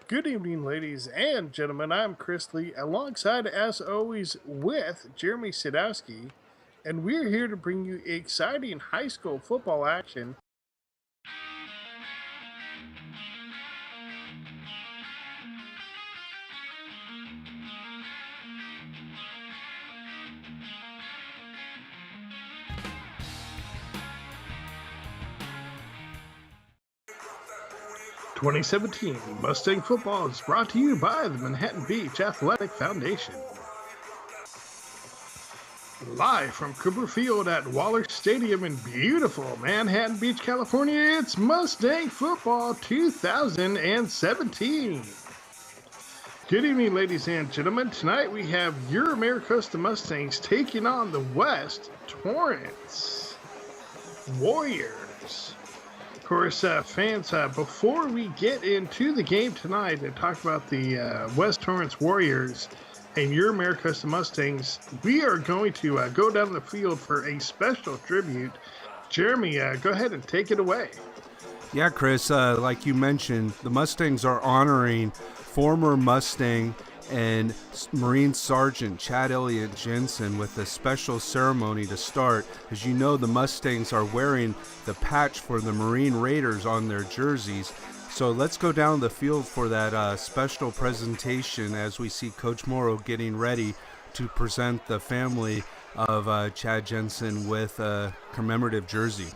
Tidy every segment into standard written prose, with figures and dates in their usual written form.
Good evening, ladies and gentlemen. I'm Chris Lee, alongside, as always, with Jeremy Sadowski, and we're here to bring you exciting high school football action. 2017 Mustang Football is brought to you by the Manhattan Beach Athletic Foundation. Live from Cooper Field at Waller Stadium in beautiful Manhattan Beach, California, it's Mustang Football 2017. Good evening, ladies and gentlemen. Tonight we have your Maricosta Mustangs taking on the West Torrance Warriors. Of course, fans, before we get into the game tonight and talk about the West Torrance Warriors and your Maricosta Mustangs, we are going to go down the field for a special tribute. Jeremy, go ahead and take it away. Yeah, Chris, like you mentioned, the Mustangs are honoring former Mustang and Marine Sergeant Chad Elliott Jensen with a special ceremony to start. As you know, the Mustangs are wearing the patch for the Marine Raiders on their jerseys. So let's go down the field for that special presentation as we see Coach Morrow getting ready to present the family of Chad Jensen with a commemorative jersey.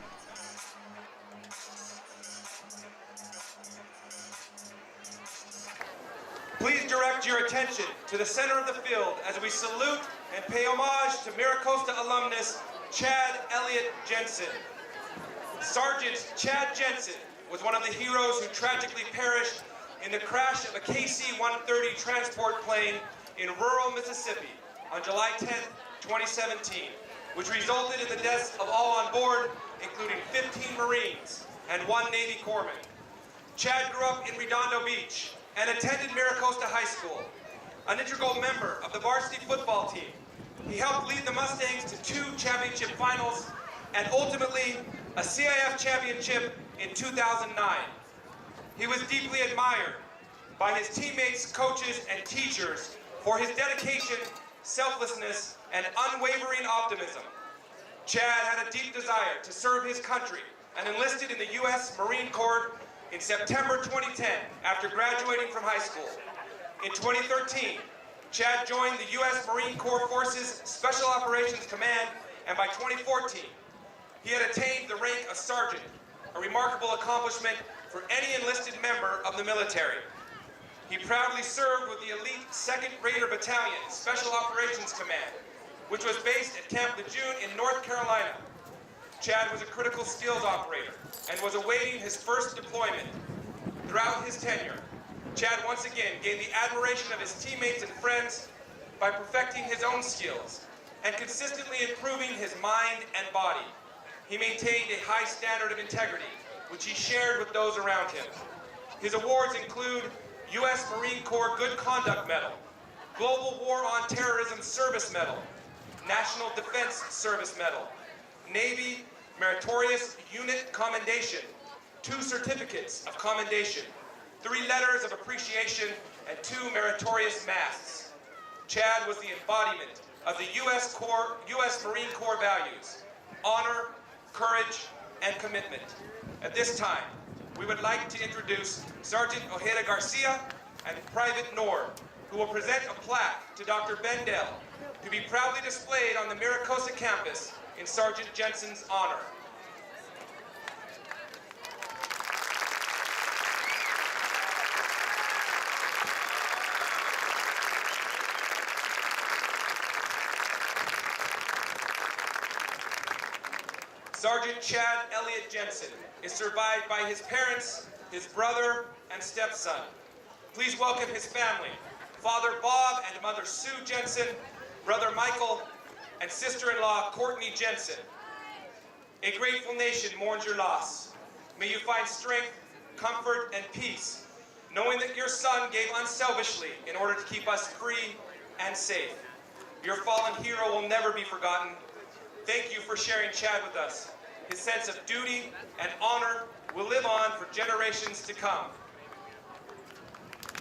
Please direct your attention to the center of the field as we salute and pay homage to Maricosta alumnus Chad Elliott Jensen. Sergeant Chad Jensen was one of the heroes who tragically perished in the crash of a KC-130 transport plane in rural Mississippi on July 10, 2017, which resulted in the deaths of all on board, including 15 Marines and 1 Navy corpsman. Chad grew up in Redondo Beach and attended Maricosta High School, an integral member of the varsity football team. He helped lead the Mustangs to 2 championship finals and ultimately a CIF championship in 2009. He was deeply admired by his teammates, coaches, and teachers for his dedication, selflessness, and unwavering optimism. Chad had a deep desire to serve his country and enlisted in the U.S. Marine Corps in September 2010 after graduating from high school. In 2013, Chad joined the U.S. Marine Corps Forces Special Operations Command, and by 2014, he had attained the rank of sergeant, a remarkable accomplishment for any enlisted member of the military. He proudly served with the elite 2nd Raider Battalion Special Operations Command, which was based at Camp Lejeune in North Carolina. Chad was a critical skills operator and was awaiting his first deployment. Throughout his tenure, Chad once again gained the admiration of his teammates and friends by perfecting his own skills and consistently improving his mind and body. He maintained a high standard of integrity, which he shared with those around him. His awards include U.S. Marine Corps Good Conduct Medal, Global War on Terrorism Service Medal, National Defense Service Medal, Navy Meritorious Unit Commendation, 2 certificates of commendation, 3 letters of appreciation, and 2 meritorious masts. Chad was the embodiment of the U.S. Marine Corps values: honor, courage, and commitment. At this time, we would like to introduce Sergeant Ojeda Garcia and Private Nord, who will present a plaque to Dr. Bendel to be proudly displayed on the Maricosta campus in Sergeant Jensen's honor. Sergeant Chad Elliott Jensen is survived by his parents, his brother, and stepson. Please welcome his family, Father Bob and Mother Sue Jensen, Brother Michael, and sister-in-law Courtney Jensen. A grateful nation mourns your loss. May you find strength, comfort, and peace, knowing that your son gave unselfishly in order to keep us free and safe. Your fallen hero will never be forgotten. Thank you for sharing Chad with us. His sense of duty and honor will live on for generations to come.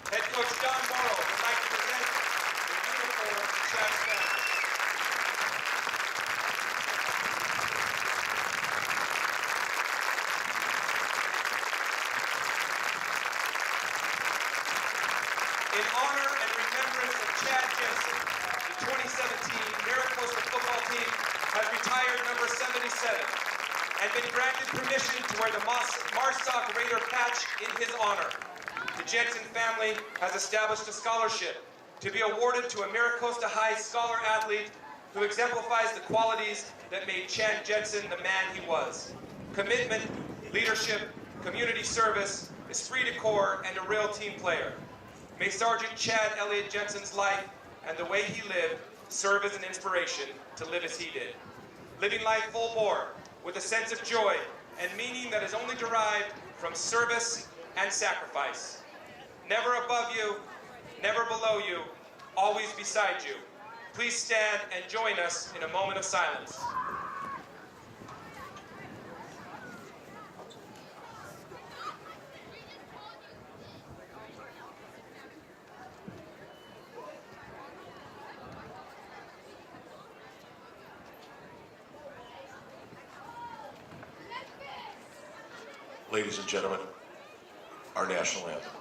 Head coach Don Morrow would like to present the uniform to Chad's family. In honor and remembrance of Chad Jensen, the 2017 Maricosta football team has retired number 77 and been granted permission to wear the Marsoc Raider patch in his honor. The Jensen family has established a scholarship to be awarded to a Maricosta High scholar athlete who exemplifies the qualities that made Chad Jensen the man he was: commitment, leadership, community service, esprit de corps, and a real team player. May Sergeant Chad Elliott Jensen's life and the way he lived serve as an inspiration to live as he did. Living life full bore, with a sense of joy and meaning that is only derived from service and sacrifice. Never above you, never below you, always beside you. Please stand and join us in a moment of silence. Ladies and gentlemen, our national anthem.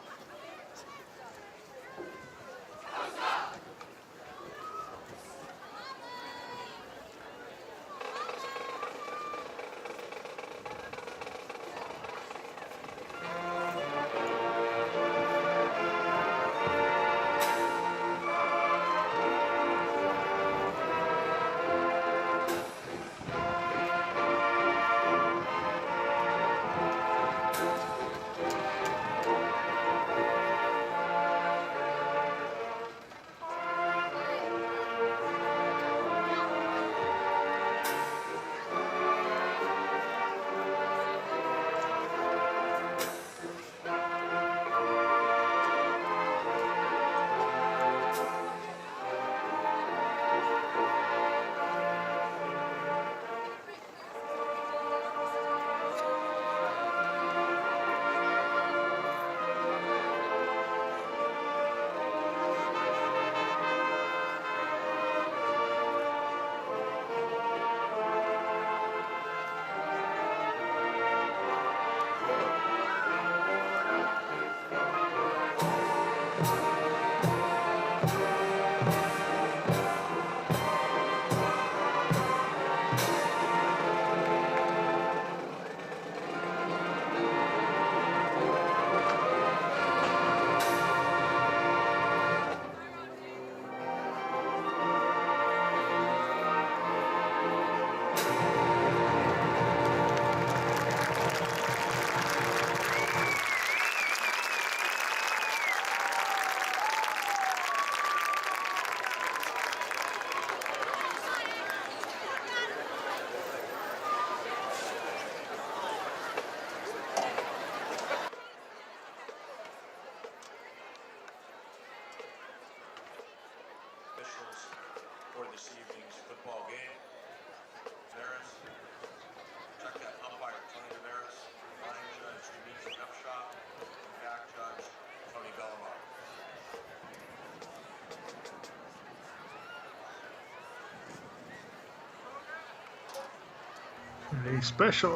For this evening's football game. Veras, check that umpire, Tony Veras, line judge, Dimitri Upshaw, and back judge, Tony Bellamar. A special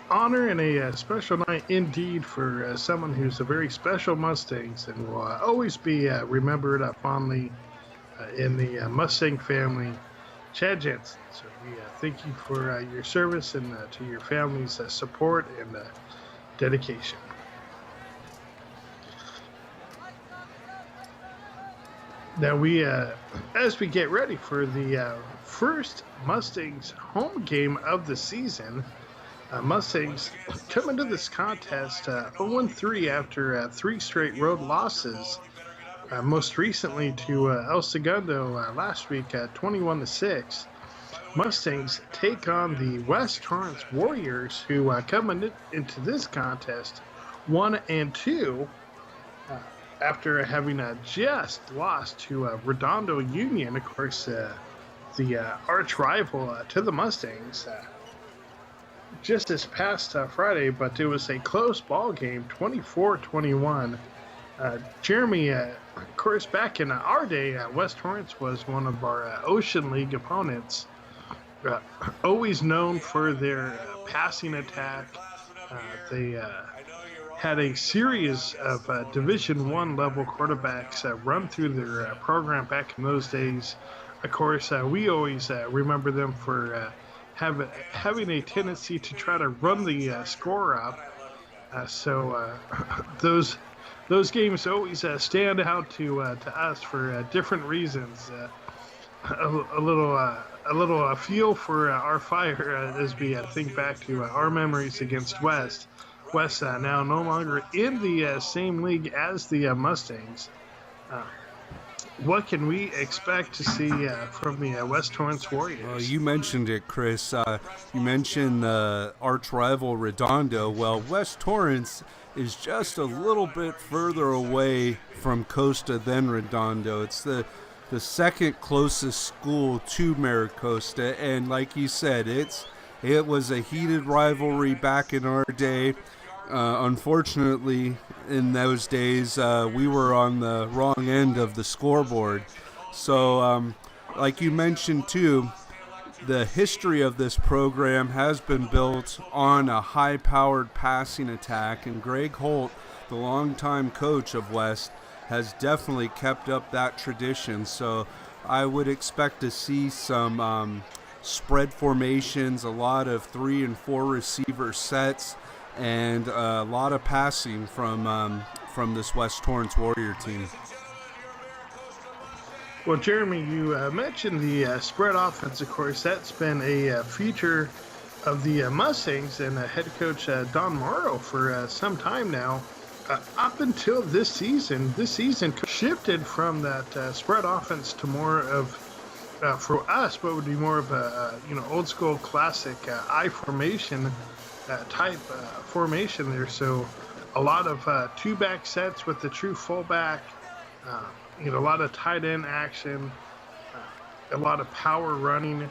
honor and a special night indeed for someone who's a very special Mustangs and will always be remembered fondly in the Mustang family, Chad Jensen. So we thank you for your service and to your family's support and dedication. Now we, as we get ready for the first Mustangs home game of the season, Mustangs come into this contest 0-3 after 3 straight road losses. Most recently to El Segundo last week at 21-6. Mustangs take on the West Torrance Warriors, who come into this contest 1-2 after having just lost to Redondo Union, of course, the arch rival to the Mustangs, just this past Friday. But it was a close ball game, 24-21. Jeremy, of course, back in our day, West Torrance was one of our Ocean League opponents, uh, always known for their passing attack. They had a series of Division One level quarterbacks run through their program back in those days. Of course, we always remember them for having a tendency to try to run the score up. So those games always stand out to us for different reasons. A little feel for our fire as we think back to our memories against West. West now no longer in the same league as the Mustangs. What can we expect to see from the West Torrance Warriors? Well, you mentioned it, Chris. You mentioned arch rival Redondo. Well, West Torrance is just a little bit further away from Costa than Redondo. It's the second closest school to Maricosta, and like you said, it was a heated rivalry back in our day. Unfortunately, in those days, we were on the wrong end of the scoreboard. So, like you mentioned too, the history of this program has been built on a high-powered passing attack, and Greg Holt, the longtime coach of West, has definitely kept up that tradition. So I would expect to see some spread formations, a lot of 3 and 4 receiver sets, and a lot of passing from this West Torrance Warrior team. Well, Jeremy, you mentioned the spread offense. Of course, that's been a feature of the Mustangs and head coach Don Morrow for some time now. Up until this season shifted from that spread offense to more of, for us, what would be more of a old school classic I formation type formation there. So a lot of two back sets with the true fullback. A lot of tight end action, a lot of power running.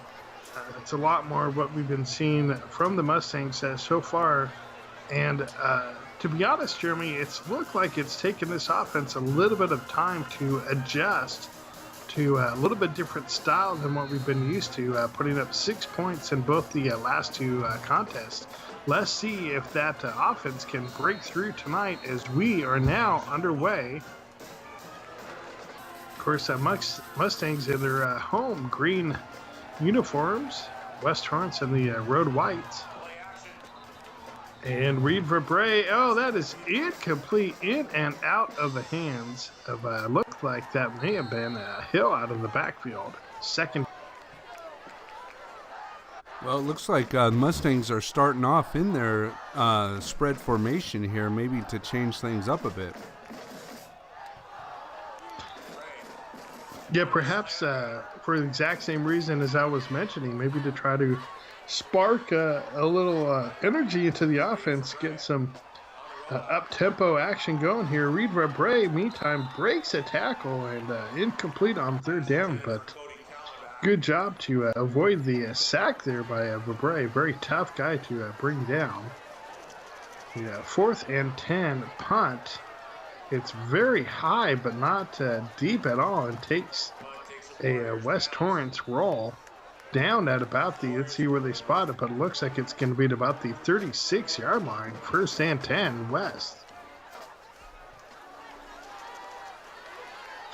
It's a lot more of what we've been seeing from the Mustangs so far. And to be honest, Jeremy, it's looked like it's taken this offense a little bit of time to adjust to a little bit different style than what we've been used to, putting up 6 points in both the last two contests. Let's see if that offense can break through tonight as we are now underway. Of course, Mustangs in their home green uniforms, West Torrance in the road whites. And Reed Verbrae, that is incomplete, in and out of the hands of, looked like that may have been Hill out of the backfield. Second. Well, it looks like Mustangs are starting off in their spread formation here, maybe to change things up a bit. Yeah, perhaps for the exact same reason as I was mentioning, maybe to try to spark a little energy into the offense, get some up-tempo action going here. Reed Verbrae, meantime, breaks a tackle and incomplete on third down, but good job to avoid the sack there by Verbrae. Very tough guy to bring down. Yeah, 4th and 10 punt. It's very high, but not deep at all, and takes a West Torrance roll down at about let's see where they spot it, but it looks like it's going to be at about the 36-yard line. 1st and 10, West.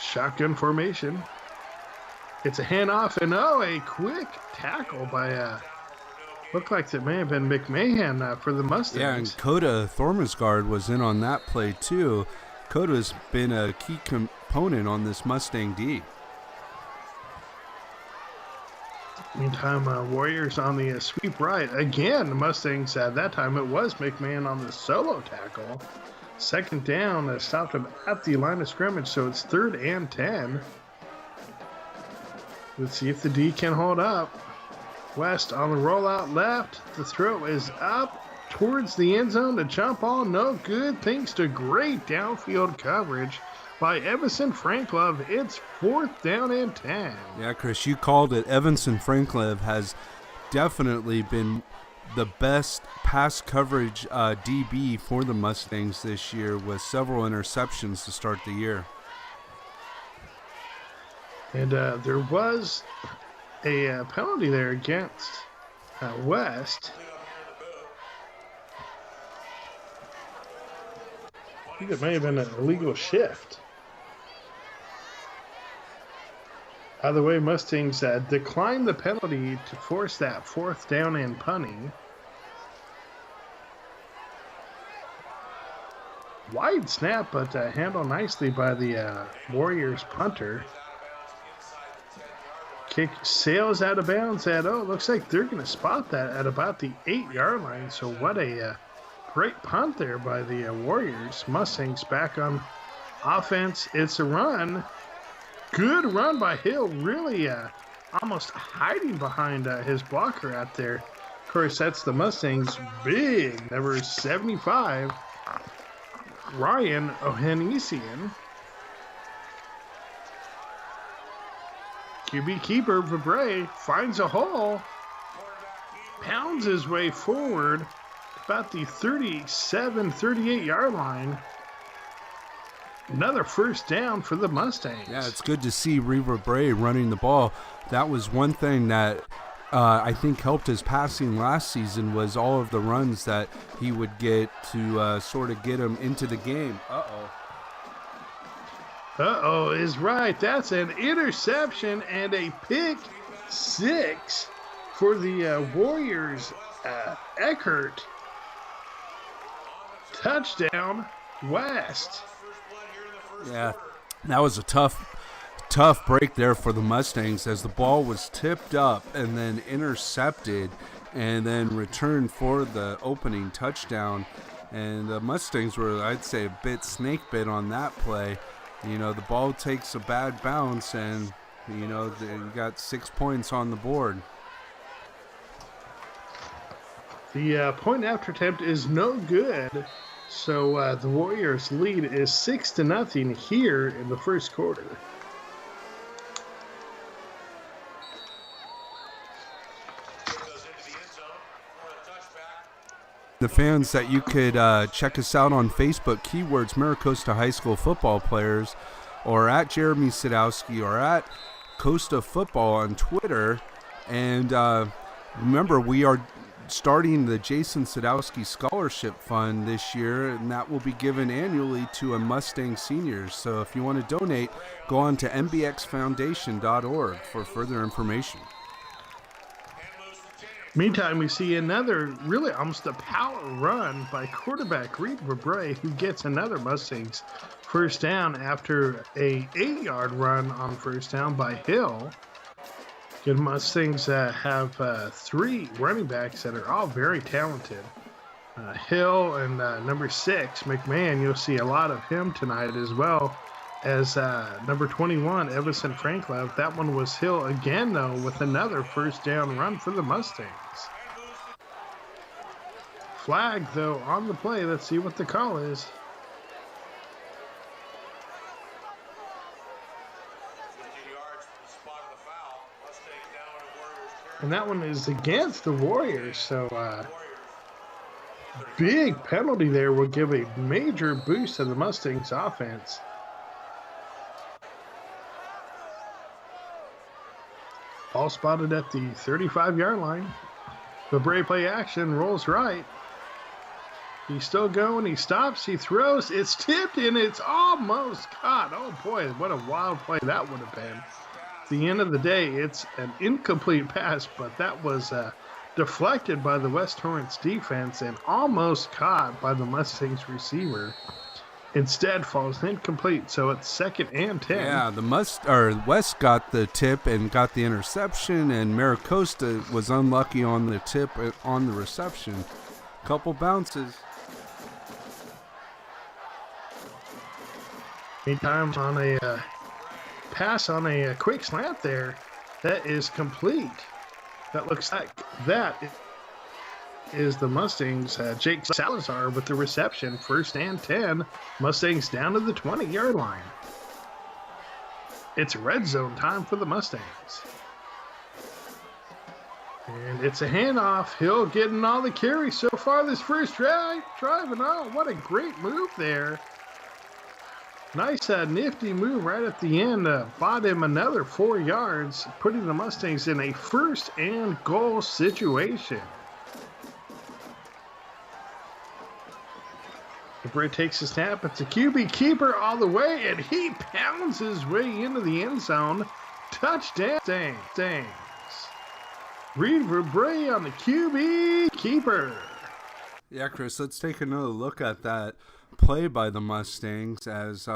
Shotgun formation. It's a handoff, and a quick tackle by, looked like it may have been McMahon for the Mustangs. Yeah, and Coda Thormasgard was in on that play too. Coda's been a key component on this Mustang D. Meantime, Warriors on the sweep right. Again, the Mustangs, that time it was McMahon on the solo tackle. 2nd down, stopped him at the line of scrimmage, so it's 3rd and 10. Let's see if the D can hold up. West on the rollout left. The throw is up towards the end zone. The jump ball, no good, thanks to great downfield coverage by Evanson Franklin. It's 4th down and 10. Yeah, Chris, you called it. Evanson Franklin has definitely been the best pass coverage DB for the Mustangs this year with several interceptions to start the year. And there was a penalty there against West. I think it may have been an illegal shift. Either way, Mustangs declined the penalty to force that 4th down and punting. Wide snap, but handled nicely by the Warriors punter. Kick sails out of bounds at, looks like they're going to spot that at about the 8-yard line. So what a great punt there by the Warriors. Mustangs back on offense. It's a run. Good run by Hill. Really almost hiding behind his blocker out there. Of course, that's the Mustangs' big number 75, Ryan Ohanesian. QB keeper Vibre finds a hole, pounds his way forward about the 37, 38-yard line. Another first down for the Mustangs. Yeah, it's good to see Reaver Bray running the ball. That was one thing that I think helped his passing last season was all of the runs that he would get to sort of get him into the game. Uh-oh is right. That's an interception and a pick 6 for the Warriors. Eckert. Touchdown, West. Yeah, that was a tough break there for the Mustangs as the ball was tipped up and then intercepted and then returned for the opening touchdown. And the Mustangs were, I'd say, a bit snake bit on that play. You know, the ball takes a bad bounce and, you know, you got 6 points on the board. The point after attempt is no good. So the Warriors' lead is 6-0 here in the first quarter. The fans that you could check us out on Facebook, keywords Maricosta High School football players, or at Jeremy Sadowski, or at Costa Football on Twitter. And remember, we are starting the Jason Sadowski Scholarship Fund this year, and that will be given annually to a Mustang seniors. So if you want to donate, go on to mbxfoundation.org for further information. Meantime, we see another really almost a power run by quarterback Reed Vibre, who gets another Mustangs first down after a 8-yard run on first down by Hill. Good Mustangs have 3 running backs that are all very talented. Hill and number 6, McMahon, you'll see a lot of him tonight, as well as number 21, Everson Franklin. That one was Hill again, though, with another first down run for the Mustangs. Flag, though, on the play. Let's see what the call is. And that one is against the Warriors, so big penalty there will give a major boost to the Mustangs offense. Ball spotted at the 35-yard line. The Bray play action rolls right. He's still going. He stops. He throws. It's tipped, and it's almost caught. Oh, boy, what a wild play that would have been. At the end of the day, it's an incomplete pass, but that was deflected by the West Torrance defense and almost caught by the Mustangs receiver. Instead, falls incomplete, so it's 2nd and 10. Yeah, West got the tip and got the interception, and Maricosta was unlucky on the tip on the reception. Couple bounces. Meantime, on a pass on a quick slant there, that is complete. That looks like that is the Mustangs. Jake Salazar with the reception. 1st and 10. Mustangs down to the 20-yard line. It's red zone time for the Mustangs. And it's a handoff. Hill getting all the carries so far this first drive. And oh, what a great move there. Nice nifty move right at the end. Bought him another 4 yards, putting the Mustangs in a 1st and goal situation. DeBray takes a snap. It's a QB keeper all the way, and he pounds his way into the end zone. Touchdown, Mustangs. Reed Verbrae on the QB keeper. Yeah, Chris, let's take another look at that play by the Mustangs as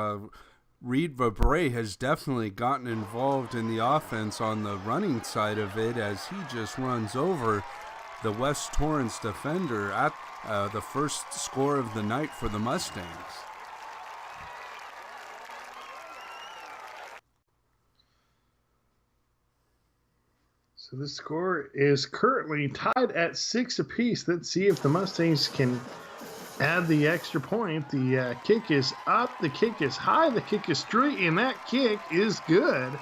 Reed Verbrae has definitely gotten involved in the offense on the running side of it as he just runs over the West Torrance defender at the first score of the night for the Mustangs. So the score is currently tied at 6 apiece. Let's see if the Mustangs can add the extra point. The kick is up, the kick is high, the kick is straight, and that kick is good.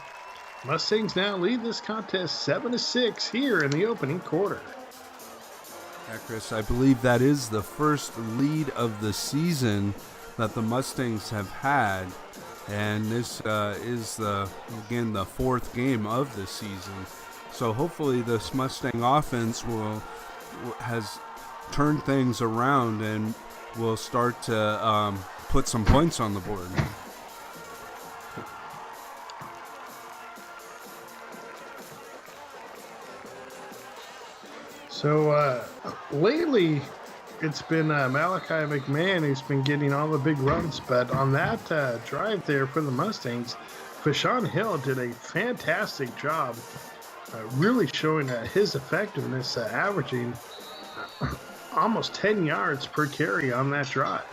Mustangs now lead this contest 7-6 here in the opening quarter. Yeah, Chris, I believe that is the first lead of the season that the Mustangs have had, and this is the 4th game of the season. So hopefully this Mustang offense has turned things around and will start to put some points on the board. So lately it's been Malachi McMahon who's been getting all the big runs, but on that drive there for the Mustangs, Fashawn Hill did a fantastic job, really showing his effectiveness, averaging almost 10 yards per carry on that drive.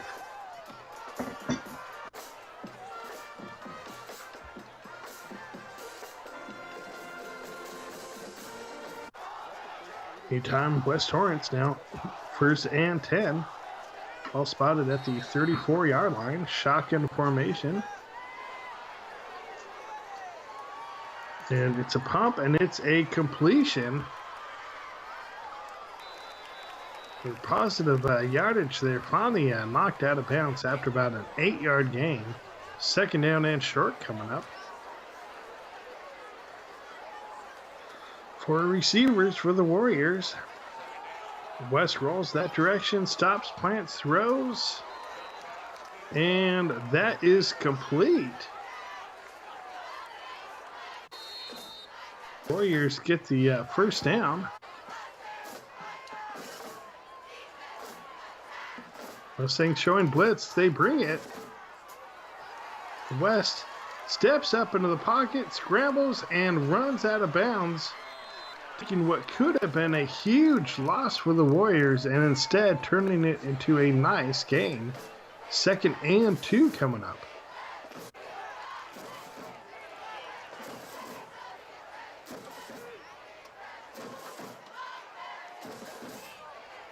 Meantime, West Torrance now 1st and 10. All spotted at the 34-yard line. Shotgun formation. And it's a pump and it's a completion. A positive yardage there. Finally knocked out of bounds after about an 8-yard gain. 2nd down and short coming up. 4 receivers for the Warriors. West rolls that direction, stops, plants, throws. And that is complete. Warriors get the 1st down. Mustangs showing blitz. They bring it. West steps up into the pocket, scrambles, and runs out of bounds, taking what could have been a huge loss for the Warriors and instead turning it into a nice gain. 2nd and 2 coming up.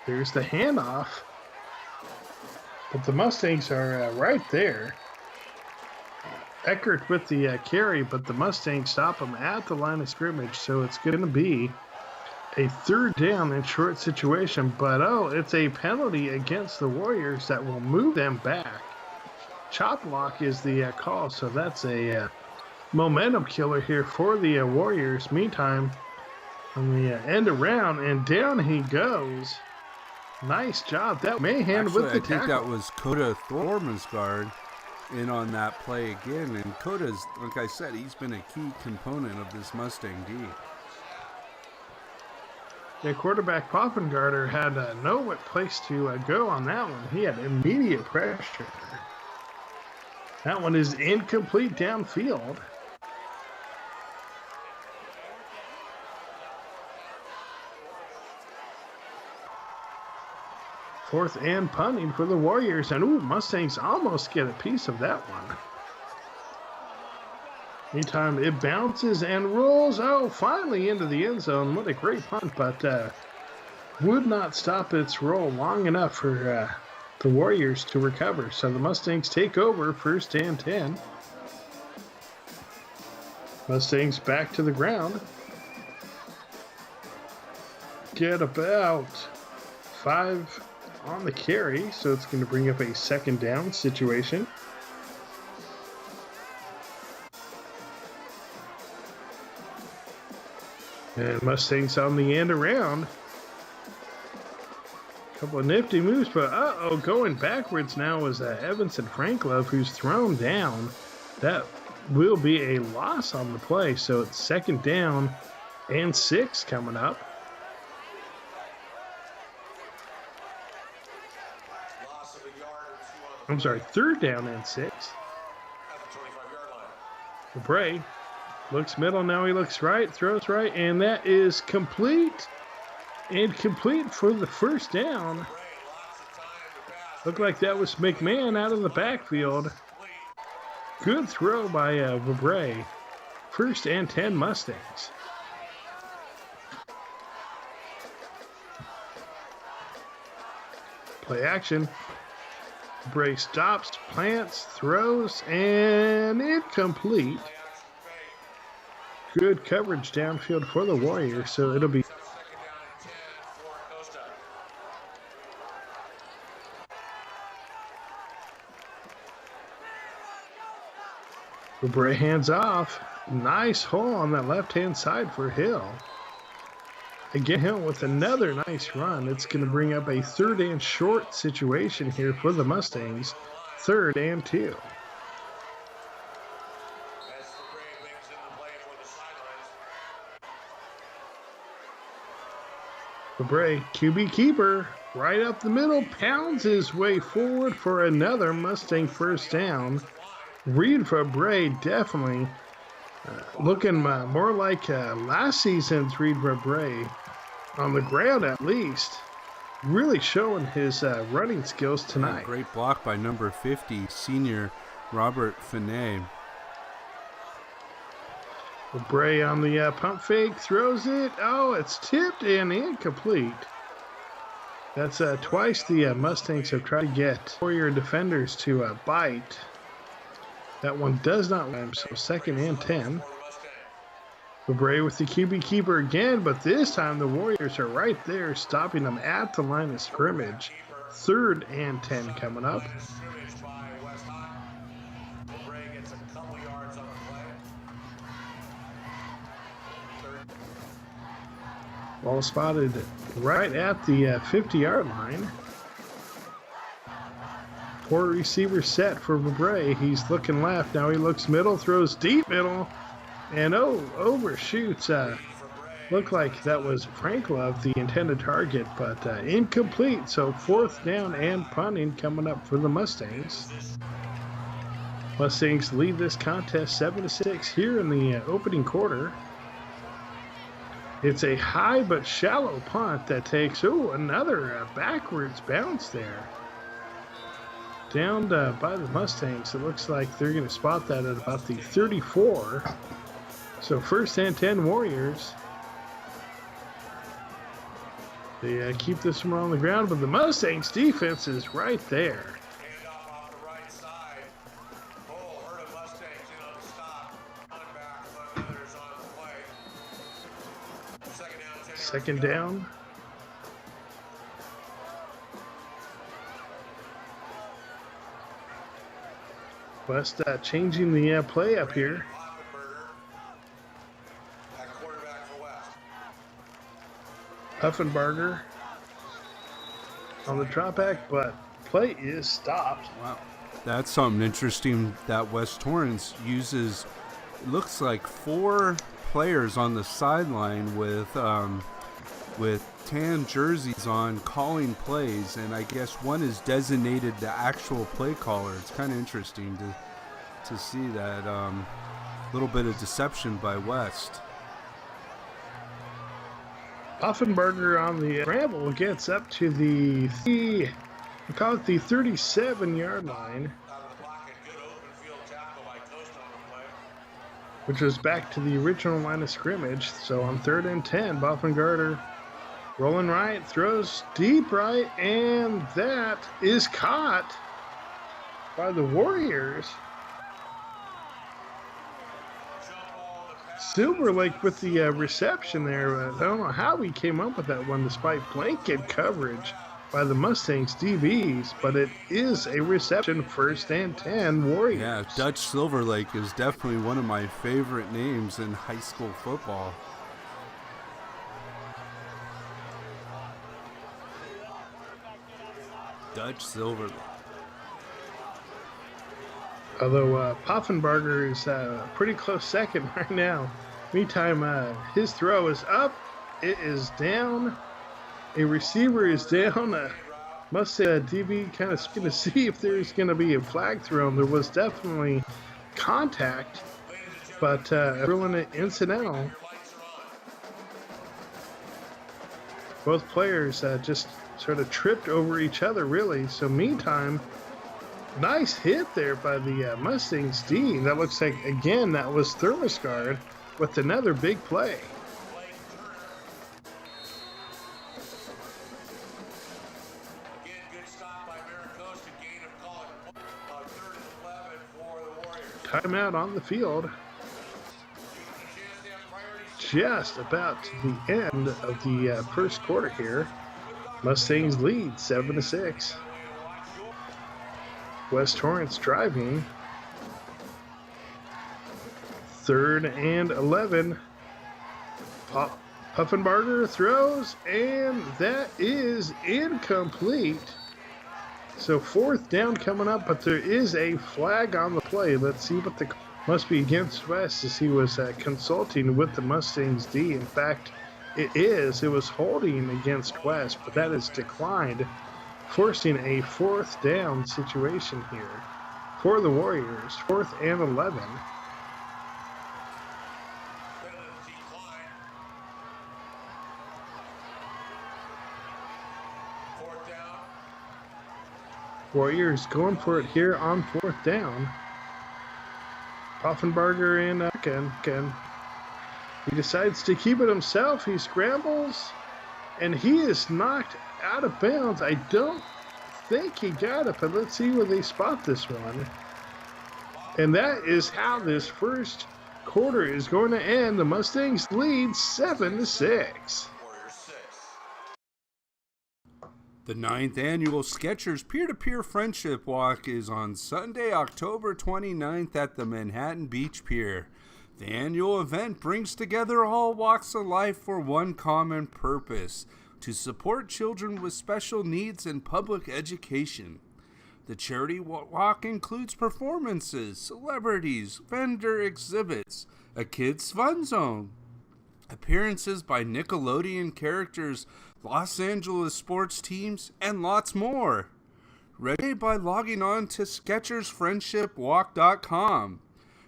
There's the handoff. But the Mustangs are right there. Eckert with the carry, but the Mustangs stop him at the line of scrimmage, so it's going to be a 3rd down and short situation. But, it's a penalty against the Warriors that will move them back. Chop block is the call, so that's a momentum killer here for the Warriors. Meantime, on the end around, and down he goes. Nice job. That Mahan with the tackle. I think that was Coda Thormansgaard in on that play again, and Coda's, like I said, he's been a key component of this Mustang D. The quarterback Poffengarter had no place to go on that one. He had immediate pressure. That one is incomplete downfield. Fourth and punting for the Warriors, and Mustangs almost get a piece of that one. Meantime, it bounces and rolls, finally into the end zone. What a great punt, but would not stop its roll long enough for the Warriors to recover. So the Mustangs take over, 1st and 10. Mustangs back to the ground. get about 5 on the carry, so it's going to bring up a second down situation. And Mustangs on the end around. Couple of nifty moves, but going backwards now is Evanson Franklove, who's thrown down. That will be a loss on the play, so it's second down and 6 coming up. Loss of a yard or 2 on the I'm sorry, third down and 6. at the 25-yard line. Bray looks middle, now he looks right, throws right, and that is complete. And complete for the first down. Lots of time to pass. Looked like that was McMahon out of the backfield. Good throw by Vibre. First and 10 Mustangs. Play action. Vibre stops, plants, throws, and incomplete. Good coverage downfield for the Warriors, so it'll be Second down and 10 for Costa. Vibre hands off. Nice hole on that left-hand side for Hill. Again, Hill with another nice run. It's going to bring up a third and short situation here for the Mustangs. Third and 2. As Gray brings in the play for the sidelines. Vibre, QB keeper, right up the middle, pounds his way forward for another Mustang first down. Reed Vibre definitely looking more like last season's Reed Vibre, on the ground at least. Really showing his running skills tonight. Great block by number 50, senior Robert Finney. Vibre on the pump fake, throws it. Oh, it's tipped and incomplete. That's twice the Mustangs have tried to get Warrior defenders to bite. That one does not land, so second and 10. Vibre with the QB keeper again, but this time the Warriors are right there, stopping them at the line of scrimmage. Third and 10 coming up. Scrimmage by West High. Gray gets a couple yards on the play. Third. Ball spotted right at the 50-yard line. Poor receiver set for Vibre. He's looking left. Now he looks middle, throws deep middle, and overshoots. Looked like that was Franklove, the intended target, but incomplete. So fourth down and punting coming up for the Mustangs. Mustangs lead this contest 7-6 here in the opening quarter. It's a high but shallow punt that takes another backwards bounce there. Down by the Mustangs, it looks like they're going to spot that at about the 34. So first and 10 Warriors. They keep this one on the ground, but the Mustangs defense is right there. Handoff off the right side. Cole heard of Mustangs in on the stop. Running back, but others on the play. Second down, 10 yards Second to go. down. West changing the play up here. Hoffenberger at quarterback for West. Huffenbarger on the drop back, but play is stopped. Wow. That's something interesting that West Torrance uses. It looks like 4 players on the sideline with tan jerseys on calling plays, and I guess one is designated the actual play caller. It's kind of interesting to see that little bit of deception by West. Offenbarger on the scramble gets up to the 37-yard line, Out of the pocket, good open field tackle by Costa on the play. which was back to the original line of scrimmage. So on third and 10, Boffengarter rolling right, throws deep right, and that is caught by the Warriors. Jump ball, the pass. Silver Lake with the reception there. I don't know how he came up with that one despite blanket coverage by the Mustangs DBs, but it is a reception, 1st and 10 Warriors. Yeah, Dutch Silver Lake is definitely one of my favorite names in high school football. Dutch Silver Lake. Although Poffenbarger is pretty close second right now. Meantime, his throw is up. It is down. A receiver is down. Must say DB kind of going to see if there's going to be a flag thrown. There was definitely contact, but everyone incidental. Both players just sort of tripped over each other, really. So meantime, nice hit there by the Mustangs D. That looks like, again, that was Thermosguard with another big play. Timeout on the field. Just about to the end of the first quarter here. Mustangs lead 7-6. West Torrance driving. 3rd and 11. Puffenbarger throws, and that is incomplete. So 4th down coming up, but there is a flag on the play. Let's see what the must be against West, as he was consulting with the Mustangs D. In fact, it is. It was holding against West, but that is declined, forcing a 4th down situation here for the Warriors. 4th and 11. Warriors going for it here on 4th down. Poffenbarger in again. He decides to keep it himself. He scrambles, and he is knocked out of bounds. I don't think he got it, but let's see where they spot this one. And that is how this first quarter is going to end. The Mustangs lead 7-6. The 9th annual Skechers Peer-to-Peer Friendship Walk is on Sunday, October 29th at the Manhattan Beach Pier. The annual event brings together all walks of life for one common purpose: to support children with special needs in public education. The charity walk includes performances, celebrities, vendor exhibits, a kids' fun zone, appearances by Nickelodeon characters, Los Angeles sports teams, and lots more. Register by logging on to SkechersFriendshipWalk.com.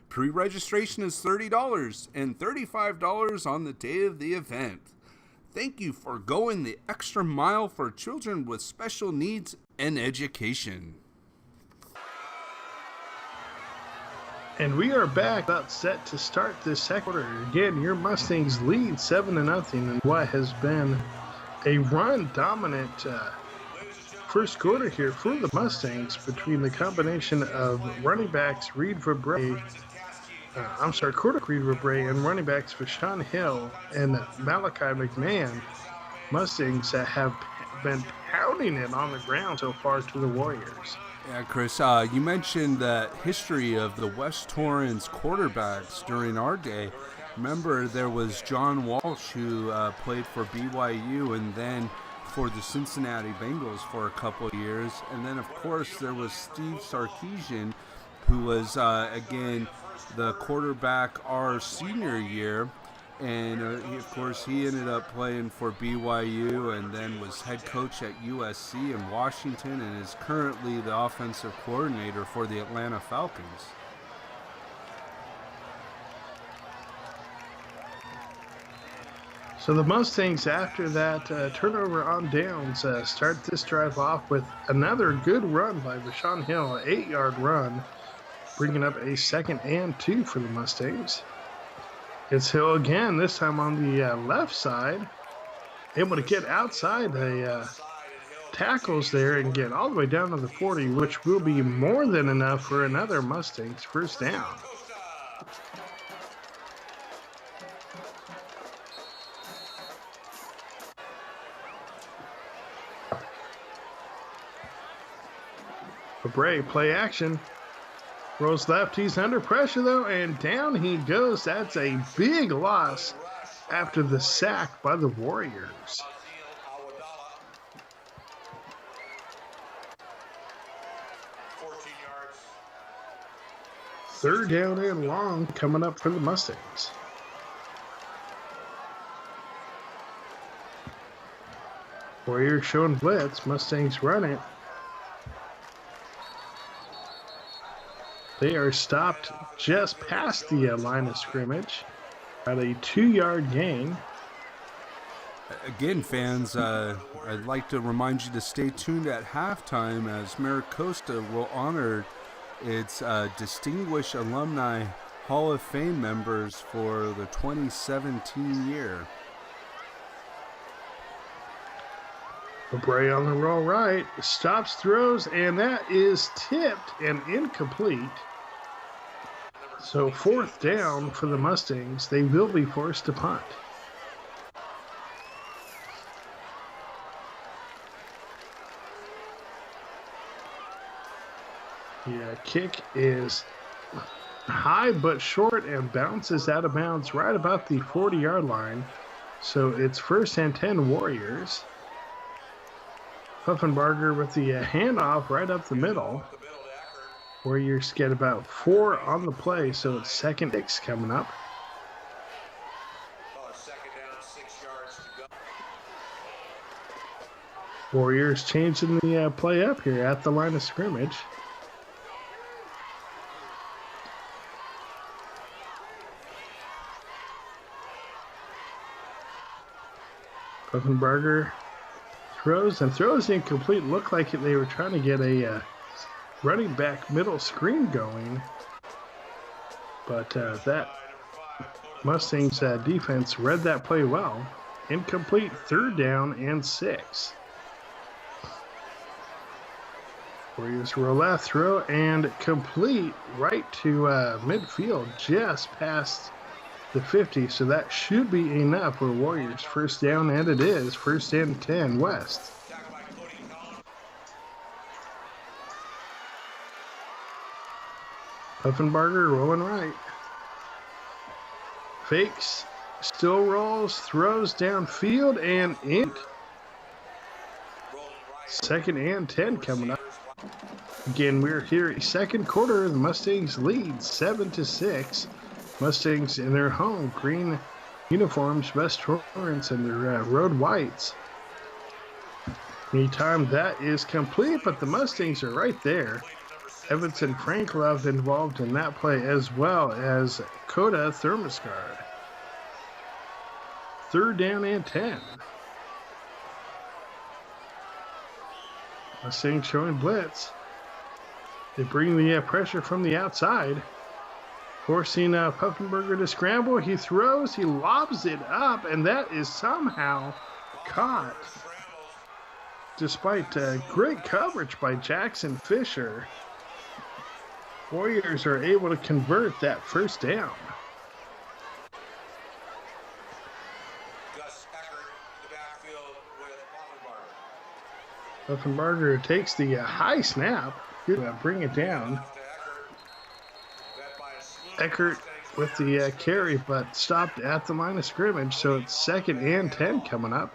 Pre-registration is $30 and $35 on the day of the event. Thank you for going the extra mile for children with special needs and education. And we are back, about set to start this second quarter. Again, your Mustangs lead 7-0 in what has been a run-dominant first quarter here for the Mustangs between the combination of running backs Reed Verbrae, quarterback Reed Verbrae, and running backs Vashon Hill and Malachi McMahon. Mustangs have been pounding it on the ground so far to the Warriors. Yeah, Chris, you mentioned the history of the West Torrance quarterbacks during our day. Remember, there was John Walsh, who played for BYU and then for the Cincinnati Bengals for a couple of years. And then, of course, there was Steve Sarkisian, who was, again, the quarterback our senior year. And, he ended up playing for BYU and then was head coach at USC in Washington and is currently the offensive coordinator for the Atlanta Falcons. So the Mustangs, after that turnover on downs, start this drive off with another good run by Vashon Hill, an 8-yard run, bringing up a 2nd and 2 for the Mustangs. It's Hill again, this time on the left side, able to get outside the tackles there and get all the way down to the 40, which will be more than enough for another Mustangs first down. Bray, play action. Rolls left, he's under pressure though, and down he goes. That's a big loss after the sack by the Warriors. 14 yards. Third down and long coming up for the Mustangs. Warriors showing blitz, Mustangs run it. They are stopped just past the line of scrimmage at a 2-yard gain. Again, fans, I'd like to remind you to stay tuned at halftime as Maricosta will honor its Distinguished Alumni Hall of Fame members for the 2017 year. Bray on the roll right, stops, throws, and that is tipped and incomplete. So fourth down for the Mustangs. They will be forced to punt. The kick is high but short and bounces out of bounds right about the 40-yard line. So it's first and 10 Warriors. Puffenbarger with the handoff right up the middle. Warriors get about 4 on the play, so it's second 6 coming up. Second down, 6 yards to go. Warriors changing the play up here at the line of scrimmage. Puffenbarger throws incomplete. Looked like they were trying to get a running back middle screen going, but that Mustangs defense read that play well. Incomplete, third down and 6. Warriors roll left, throw, and complete right to midfield, just past the 50, so that should be enough for Warriors. First down, and it is. First and 10, West. Puffenbarger rolling right. Fakes, still rolls, throws downfield, and in. Second and 10 coming up. Again, we're here second quarter. The Mustangs lead 7-6. Mustangs in their home green uniforms, West Torrance, and their road whites. Anytime that is complete, but the Mustangs are right there. Evanson Franklove involved in that play, as well as Coda Thermoscard. Third down and 10. Mustangs showing blitz. They bring the pressure from the outside. Forcing Puffenbarger to scramble. He throws, he lobs it up, and that is somehow caught. Despite great coverage by Jackson Fisher, Warriors are able to convert that first down. Puffenbarger takes the high snap to bring it down. Eckert with the carry, but stopped at the line of scrimmage, so it's second and 10 coming up.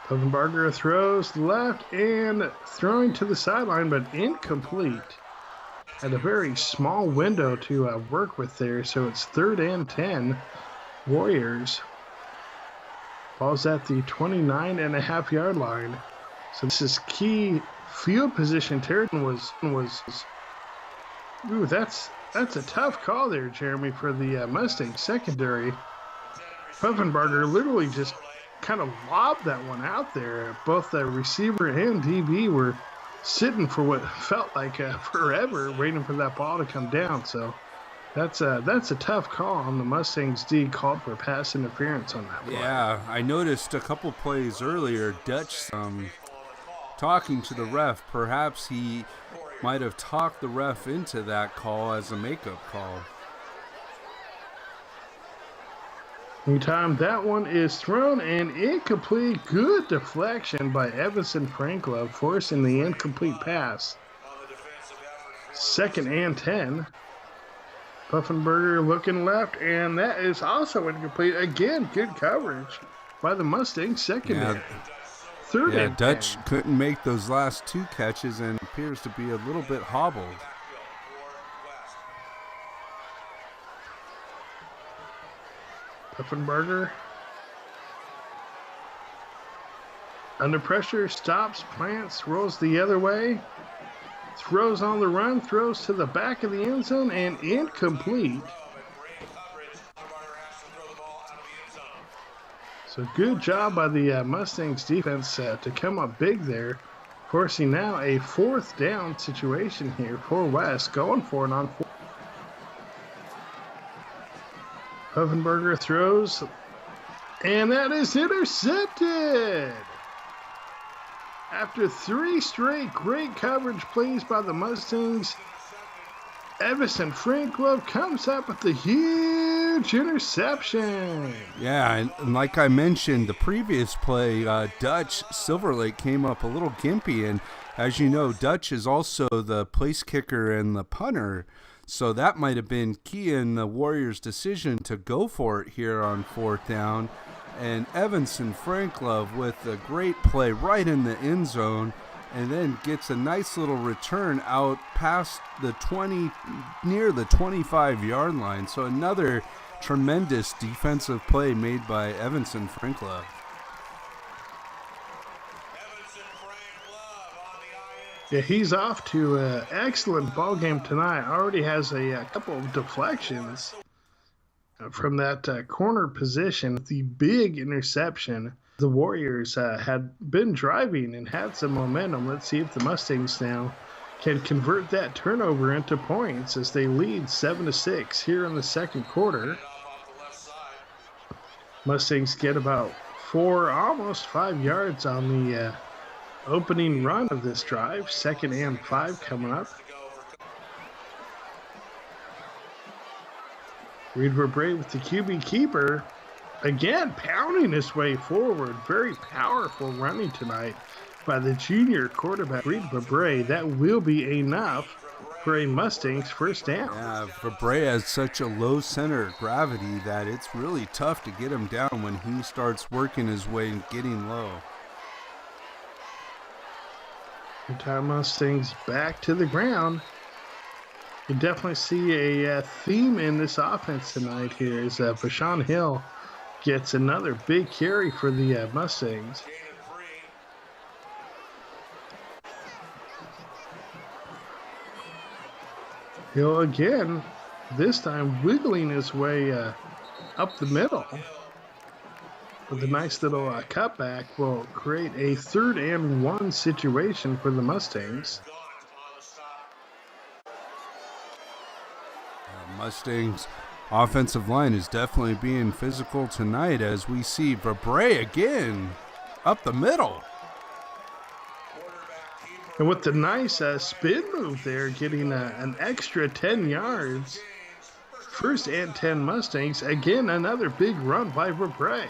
Puffenbarger throws left and throwing to the sideline, but incomplete. Had a very small window to work with there, so it's third and 10 Warriors. Ball's at the 29.5-yard line. So this is key field position. Territon was ooh, that's a tough call there, Jeremy, for the Mustangs secondary. Puffenbarger literally just kind of lobbed that one out there. Both the receiver and DB were sitting for what felt like forever, waiting for that ball to come down. So that's a tough call on the Mustangs D. Called for pass interference on that play. Yeah, I noticed a couple plays earlier, Dutch talking to the ref. Perhaps he might have talked the ref into that call as a makeup call. Meantime, that one is thrown and incomplete. Good deflection by Evanson Franklin, forcing the incomplete pass. 2nd and 10. Puffenberger looking left, and that is also incomplete. Again, good coverage by the Mustangs secondary. Third and Dutch 10. couldn't make those last 2 catches and appears to be a little bit hobbled. Puffenberger under pressure, stops, plants, rolls the other way, throws on the run, throws to the back of the end zone, and incomplete. So good job by the Mustangs defense to come up big there, forcing now a 4th down situation here for West, going for it on 4. Puffenberger throws, and that is intercepted. After 3 straight great coverage plays by the Mustangs, Evanson Franklin comes up with a huge interception. Yeah, and like I mentioned, the previous play, Dutch Silver Lake came up a little gimpy, and as you know, Dutch is also the place kicker and the punter, so that might have been key in the Warriors' decision to go for it here on 4th down. And Evanson Franklin with a great play right in the end zone, and then gets a nice little return out past the 20, near the 25-yard line. So another tremendous defensive play made by Evanson Franklin. Yeah, he's off to an excellent ball game tonight. Already has a couple of deflections from that corner position. The big interception. The Warriors had been driving and had some momentum. Let's see if the Mustangs now can convert that turnover into points as they lead 7-6 here in the 2nd quarter. Mustangs get about 4, almost 5 yards on the opening run of this drive. 2nd and 5 coming up. Reed Verbrae with the QB keeper. Again, pounding his way forward. Very powerful running tonight by the junior quarterback, Reed Verbrae. That will be enough for a Mustangs 1st down. Yeah, Verbrae has such a low center of gravity that it's really tough to get him down when he starts working his way and getting low. Entire Mustangs back to the ground. You definitely see a theme in this offense tonight here as Bashan Hill gets another big carry for the Mustangs. Hill again, this time wiggling his way up the middle with a nice little cutback will create a 3rd and 1 situation for the Mustangs. Mustangs offensive line is definitely being physical tonight as we see Verbrae again up the middle. And with the nice spin move there, getting an extra 10 yards. 1st and 10 Mustangs. Again, another big run by Verbrae.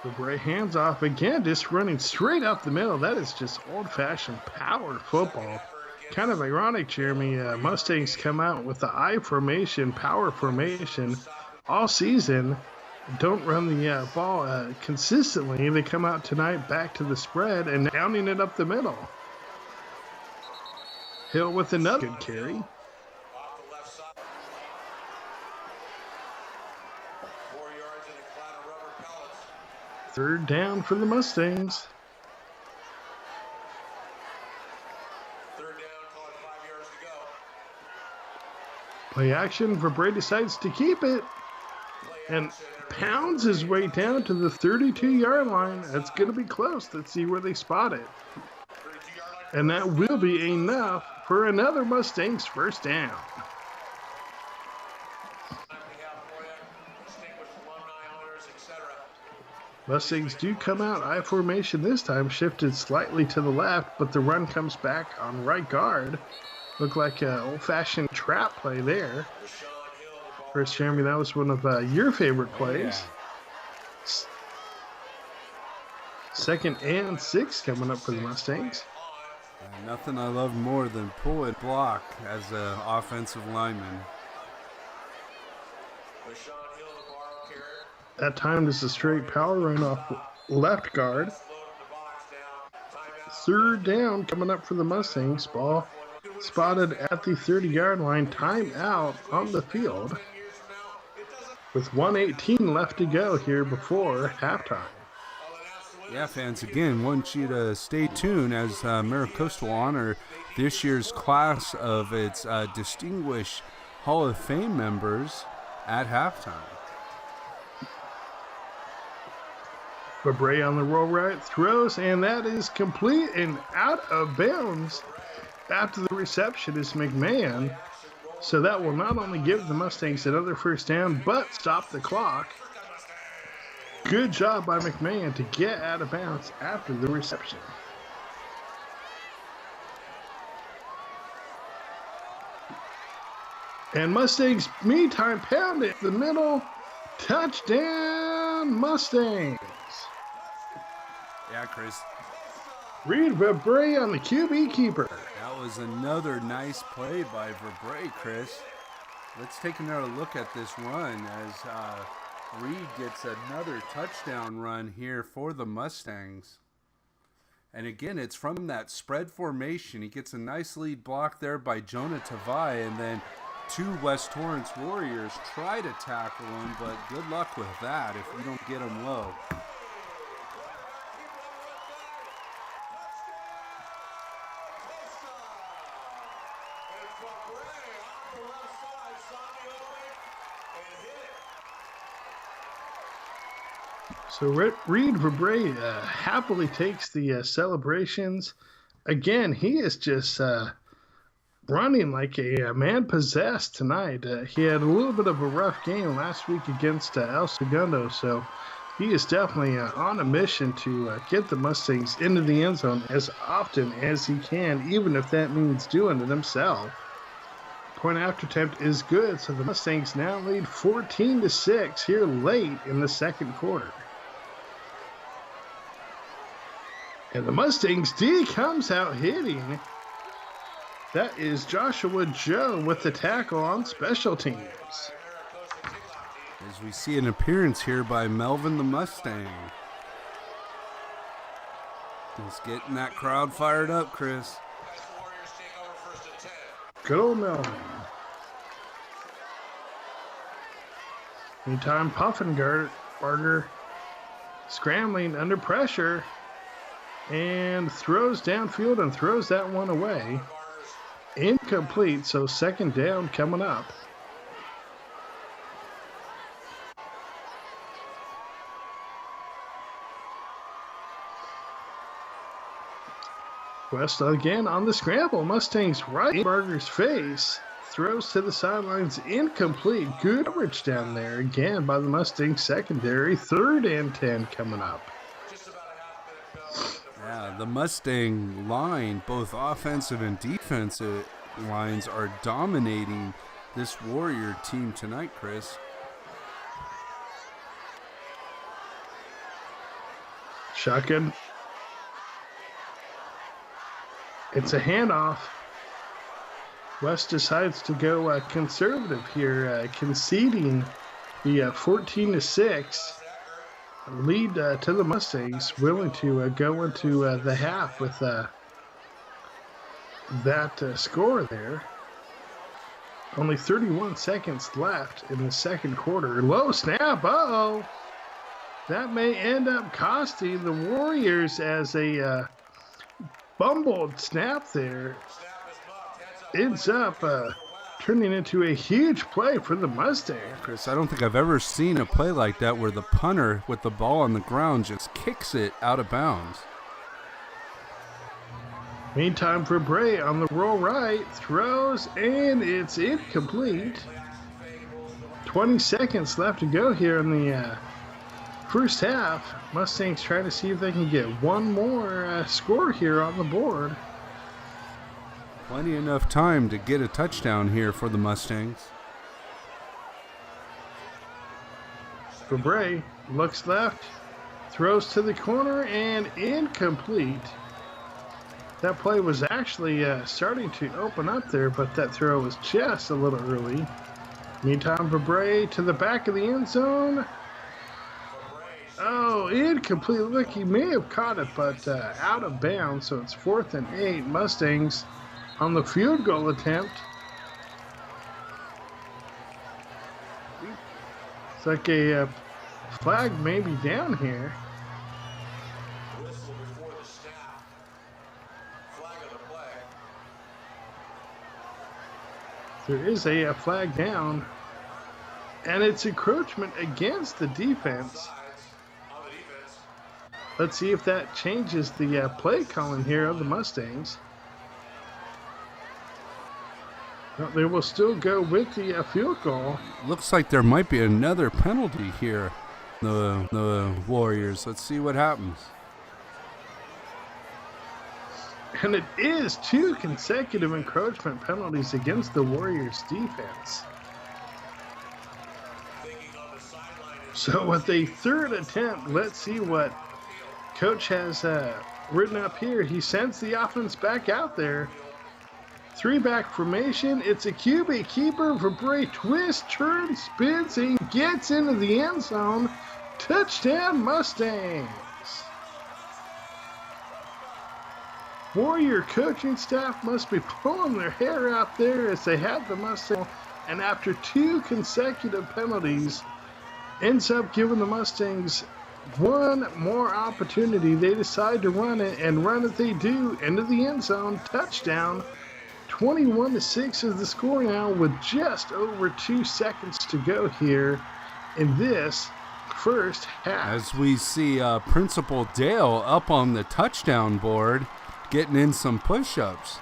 Verbrae hands off again, just running straight up the middle. That is just old-fashioned power football. Kind of ironic, Jeremy. Mustangs come out with the I formation, power formation, all season. Don't run the ball consistently. They come out tonight back to the spread and downing it up the middle. Hill with another good carry. 3rd down for the Mustangs. 3rd down, call it 5 yards to go. Play action. Verbrae decides to keep it and pounds his way down to the 32-yard line. That's going to be close. Let's see where they spot it. And that will be enough for another Mustangs 1st down. Mustangs do come out I formation this time, shifted slightly to the left, but the run comes back on right guard. Looked like an old-fashioned trap play there. Chris, Jeremy, that was one of your favorite plays. Yeah. 2nd and 6 coming up for the Mustangs. Nothing I love more than pull and block as an offensive lineman. That time is a straight power run off left guard. 3rd down coming up for the Mustangs. Ball spotted at the 30-yard line. Timeout on the field with 1:18 left to go here before halftime. Yeah, fans, again, want you to stay tuned as MiraCosta will honor this year's class of its distinguished Hall of Fame members at halftime. Fabre on the roll right, throws, and that is complete and out of bounds after the reception is McMahon. So that will not only give the Mustangs another 1st down, but stop the clock. Good job by McMahon to get out of bounds after the reception. And Mustangs, meantime, pound it the middle. Touchdown, Mustangs. Yeah, Chris. Reed Fabre on the QB keeper. That was another nice play by Fabre, Chris. Let's take another look at this run as Reed gets another touchdown run here for the Mustangs. And again, it's from that spread formation. He gets a nice lead block there by Jonah Tavai, and then 2 West Torrance Warriors try to tackle him, but good luck with that if you don't get him low. So Reed Fabre happily takes the celebrations. Again, he is just running like a man possessed tonight. He had a little bit of a rough game last week against El Segundo, so he is definitely on a mission to get the Mustangs into the end zone as often as he can, even if that means doing it himself. Point after attempt is good, so the Mustangs now lead 14-6 here late in the 2nd quarter. And the Mustangs D comes out hitting. That is Joshua Joe with the tackle on special teams. As we see an appearance here by Melvin the Mustang. He's getting that crowd fired up, Chris. Good old Melvin. Meantime, Puffenbarger scrambling under pressure and throws downfield and throws that one away. Incomplete, so 2nd down coming up. West again on the scramble. Mustangs right. Barger's face. Throws to the sidelines. Incomplete. Good coverage down there again by the Mustangs secondary. 3rd and 10 coming up. Yeah, the Mustang line, both offensive and defensive lines, are dominating this Warrior team tonight, Chris. Shotgun. It's a handoff. West decides to go conservative here, conceding the 14-6 lead to the Mustangs, willing to go into the half with that score there. Only 31 seconds left in the 2nd quarter. Low snap. Uh-oh. That may end up costing the Warriors as a bumbled snap there. Ends up turning into a huge play for the Mustangs. Chris, I don't think I've ever seen a play like that where the punter with the ball on the ground just kicks it out of bounds. Meantime, Fabre on the roll right, throws, and it's incomplete. 20 seconds left to go here in the first half. Mustangs try to see if they can get one more score here on the board. Plenty enough time to get a touchdown here for the Mustangs. Fabre looks left, throws to the corner, and incomplete. That play was actually starting to open up there, but that throw was just a little early. Meantime, Fabre to the back of the end zone. Oh, incomplete. Look, he may have caught it, but out of bounds, so it's 4th and 8. Mustangs on the field goal attempt. It's like a flag maybe down here. Whistle before the snap. Flag of the play. There is a flag down, and it's encroachment against the defense. Sides on the defense. Let's see if that changes the play calling here of the Mustangs. No, they will still go with the field goal. Looks like there might be another penalty here. The Warriors. Let's see what happens. And it is 2 consecutive encroachment penalties against the Warriors defense. Thinking on the sideline is So with a 3rd attempt, let's see what Coach has written up here. He sends the offense back out there. 3-back formation. It's a QB keeper. Fabre twists, turns, spins, and gets into the end zone. Touchdown, Mustangs. Warrior coaching staff must be pulling their hair out there as they have the Mustangs. And after 2 consecutive penalties, ends up giving the Mustangs one more opportunity. They decide to run it, and run it they do into the end zone. Touchdown. 21-6 is the score now with just over 2 seconds to go here in this first half. As we see Principal Dale up on the touchdown board, getting in some push-ups.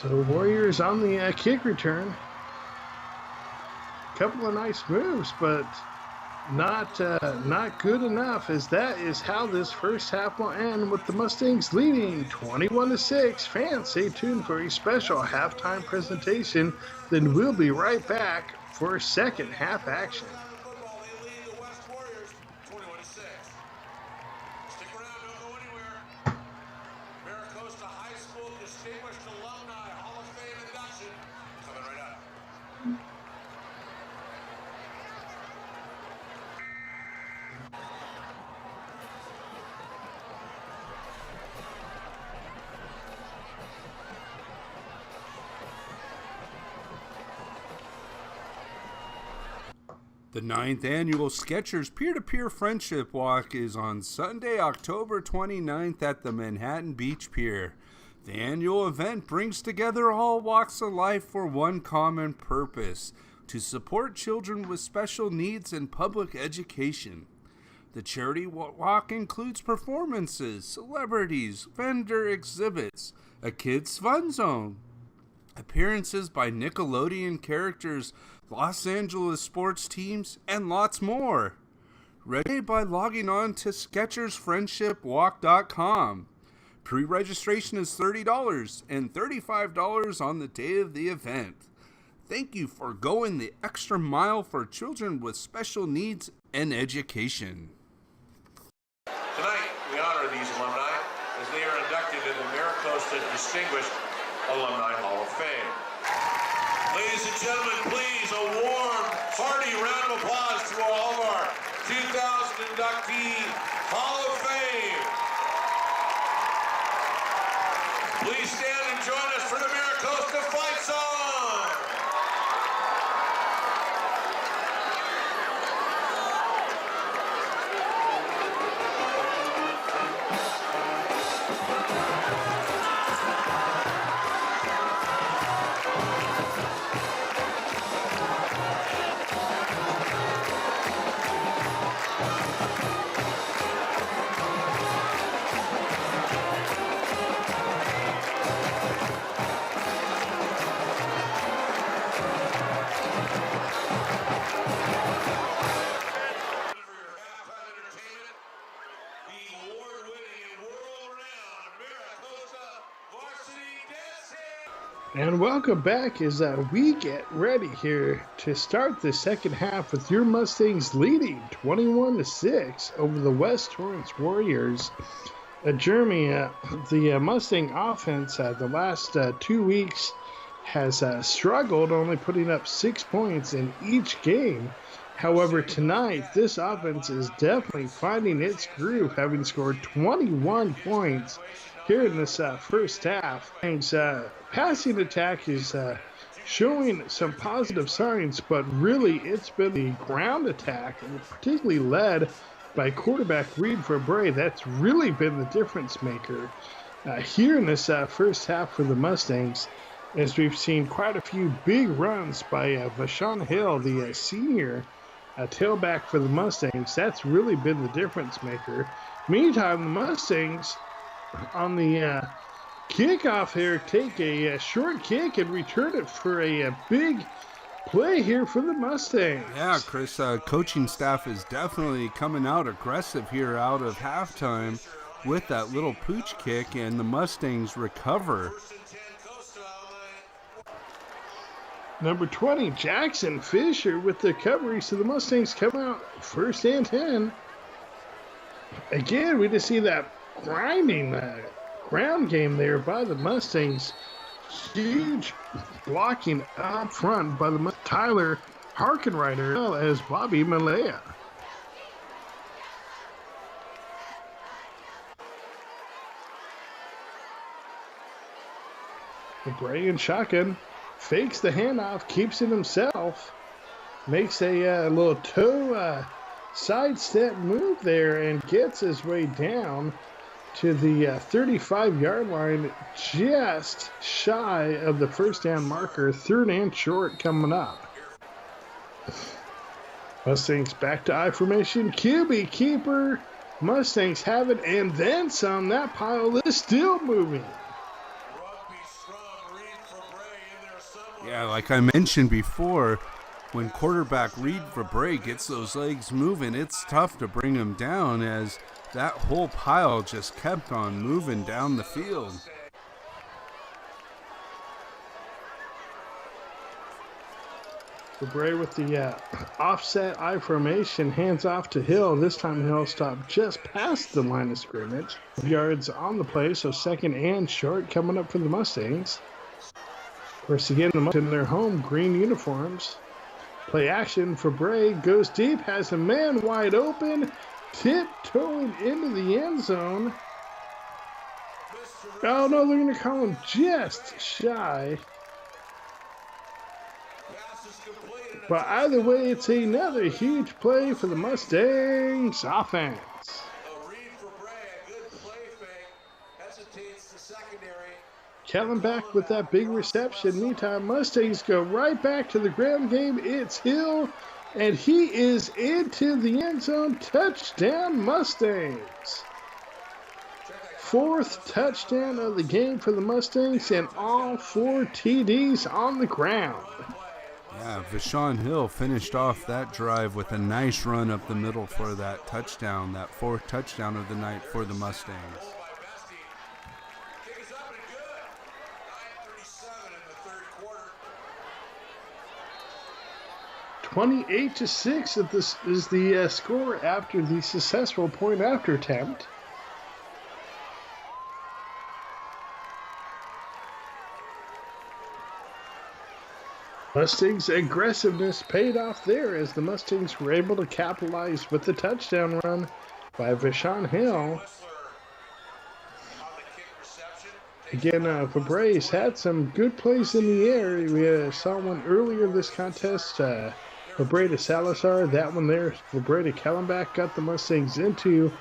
So Warriors on the kick return. Couple of nice moves, but not good enough, as that is how this first half will end, with the Mustangs leading 21-6. Fans, stay tuned for a special halftime presentation. Then we'll be right back for second half action. football. They lead the West Warriors 21-6. Stick around, don't go anywhere. Maricosta High School Distinguished Alumni Hall of Fame induction coming right up. The 9th annual Skechers Peer-to-Peer Friendship Walk is on Sunday, October 29th at the Manhattan Beach Pier. The annual event brings together all walks of life for one common purpose: to support children with special needs in public education. The charity walk includes performances, celebrities, vendor exhibits, a kids' fun zone, appearances by Nickelodeon characters, Los Angeles sports teams, and lots more. Register by logging on to SkechersFriendshipWalk.com. Pre-registration is $30 and $35 on the day of the event. Thank you for going the extra mile for children with special needs and education. Tonight, we honor these alumni as they are inducted into the Maricosta Distinguished Alumni Hall of Fame. Ladies and gentlemen, please a warm, hearty round of applause to all of our 2000 inductee Hall of Fame. Please stand and join us for the Maricosta fight song. And welcome back as we get ready here to start the second half with your Mustangs leading 21-6 over the West Torrance Warriors. Jeremy, the Mustang offense the last 2 weeks has struggled, only putting up 6 points in each game. However, tonight, this offense is definitely finding its groove, having scored 21 points here in this first half. And passing attack is showing some positive signs, but really it's been the ground attack, particularly led by quarterback Reed Fabre, that's really been the difference maker here in this first half for the Mustangs, as we've seen quite a few big runs by Vashon Hill, the senior tailback for the Mustangs. That's really been the difference maker. Meantime, the Mustangs on the kickoff here take a short kick and return it for a big play here for the Mustangs. Yeah, Chris, coaching staff is definitely coming out aggressive here out of halftime with that little pooch kick, and the Mustangs recover. Number 20, Jackson Fisher with the recovery, so the Mustangs come out first and 10. Again, we just see that grinding ground game there by the Mustangs. Huge blocking up front by the Tyler Harkenreiter as well as Bobby Malaya. Bray and shotgun fakes the handoff, keeps it himself, makes a little toe sidestep move there and gets his way down to the 35-yard line, just shy of the first down marker. Third and short coming up. Mustangs back to I formation. QB keeper. Mustangs have it and then some. That pile is still moving. Yeah, like I mentioned before, when quarterback Reed Fabre gets those legs moving, it's tough to bring him down, as that whole pile just kept on moving down the field. Fabre with the offset I formation, hands off to Hill. This time Hill stopped just past the line of scrimmage. Yards on the play, so second and short coming up for the Mustangs. Of course, again, the Mustangs in their home green uniforms. Play action. Fabre goes deep, has a man wide open, tiptoeing into the end zone. Oh no, they're going to call him just shy. But either way, it's another huge play for the Mustangs offense. Kellen back with that big reception. Meantime, Mustangs go right back to the ground game. It's Hill, and he is into the end zone. Touchdown, Mustangs. Fourth touchdown of the game for the Mustangs, and all 4 TDs on the ground. Yeah, Vashon Hill finished off that drive with a nice run up the middle for that touchdown, that 4th touchdown of the night for the Mustangs. 28-6. This is the score after the successful point after attempt. Mustangs' aggressiveness paid off there as the Mustangs were able to capitalize with the touchdown run by Vashon Hill. Again, Fabre's had some good plays in the air. We saw one earlier this contest. Fabre to Salazar, that one there. Fabre to Kellenbach got the Mustangs into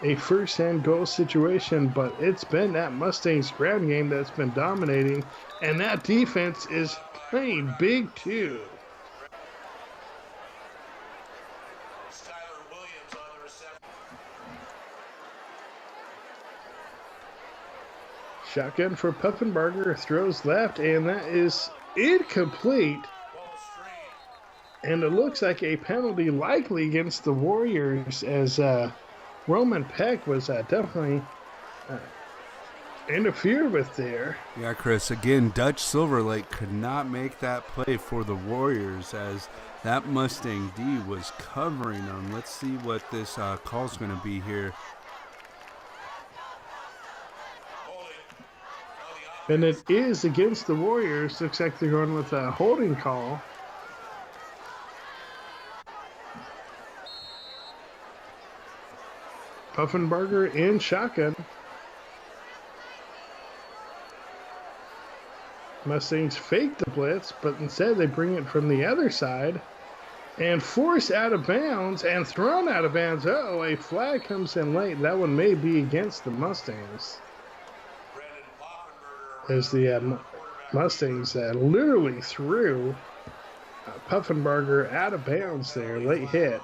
a first and goal situation, but it's been that Mustangs ground game that's been dominating, and that defense is playing big too. Shotgun for Puffenbarger, throws left, and that is incomplete. And it looks like a penalty likely against the Warriors, as Roman Peck was definitely interfered with there. Yeah, Chris, again, Dutch Silver Lake could not make that play for the Warriors as that Mustang D was covering them. Let's see what this call's going to be here. And it is against the Warriors. Looks like they're going with a holding call. Puffenbarger in shotgun. Mustangs fake the blitz, but instead they bring it from the other side and force out of bounds and thrown out of bounds. Uh-oh, a flag comes in late. That one may be against the Mustangs. As the Mustangs literally threw Puffenbarger out of bounds there. Late hit.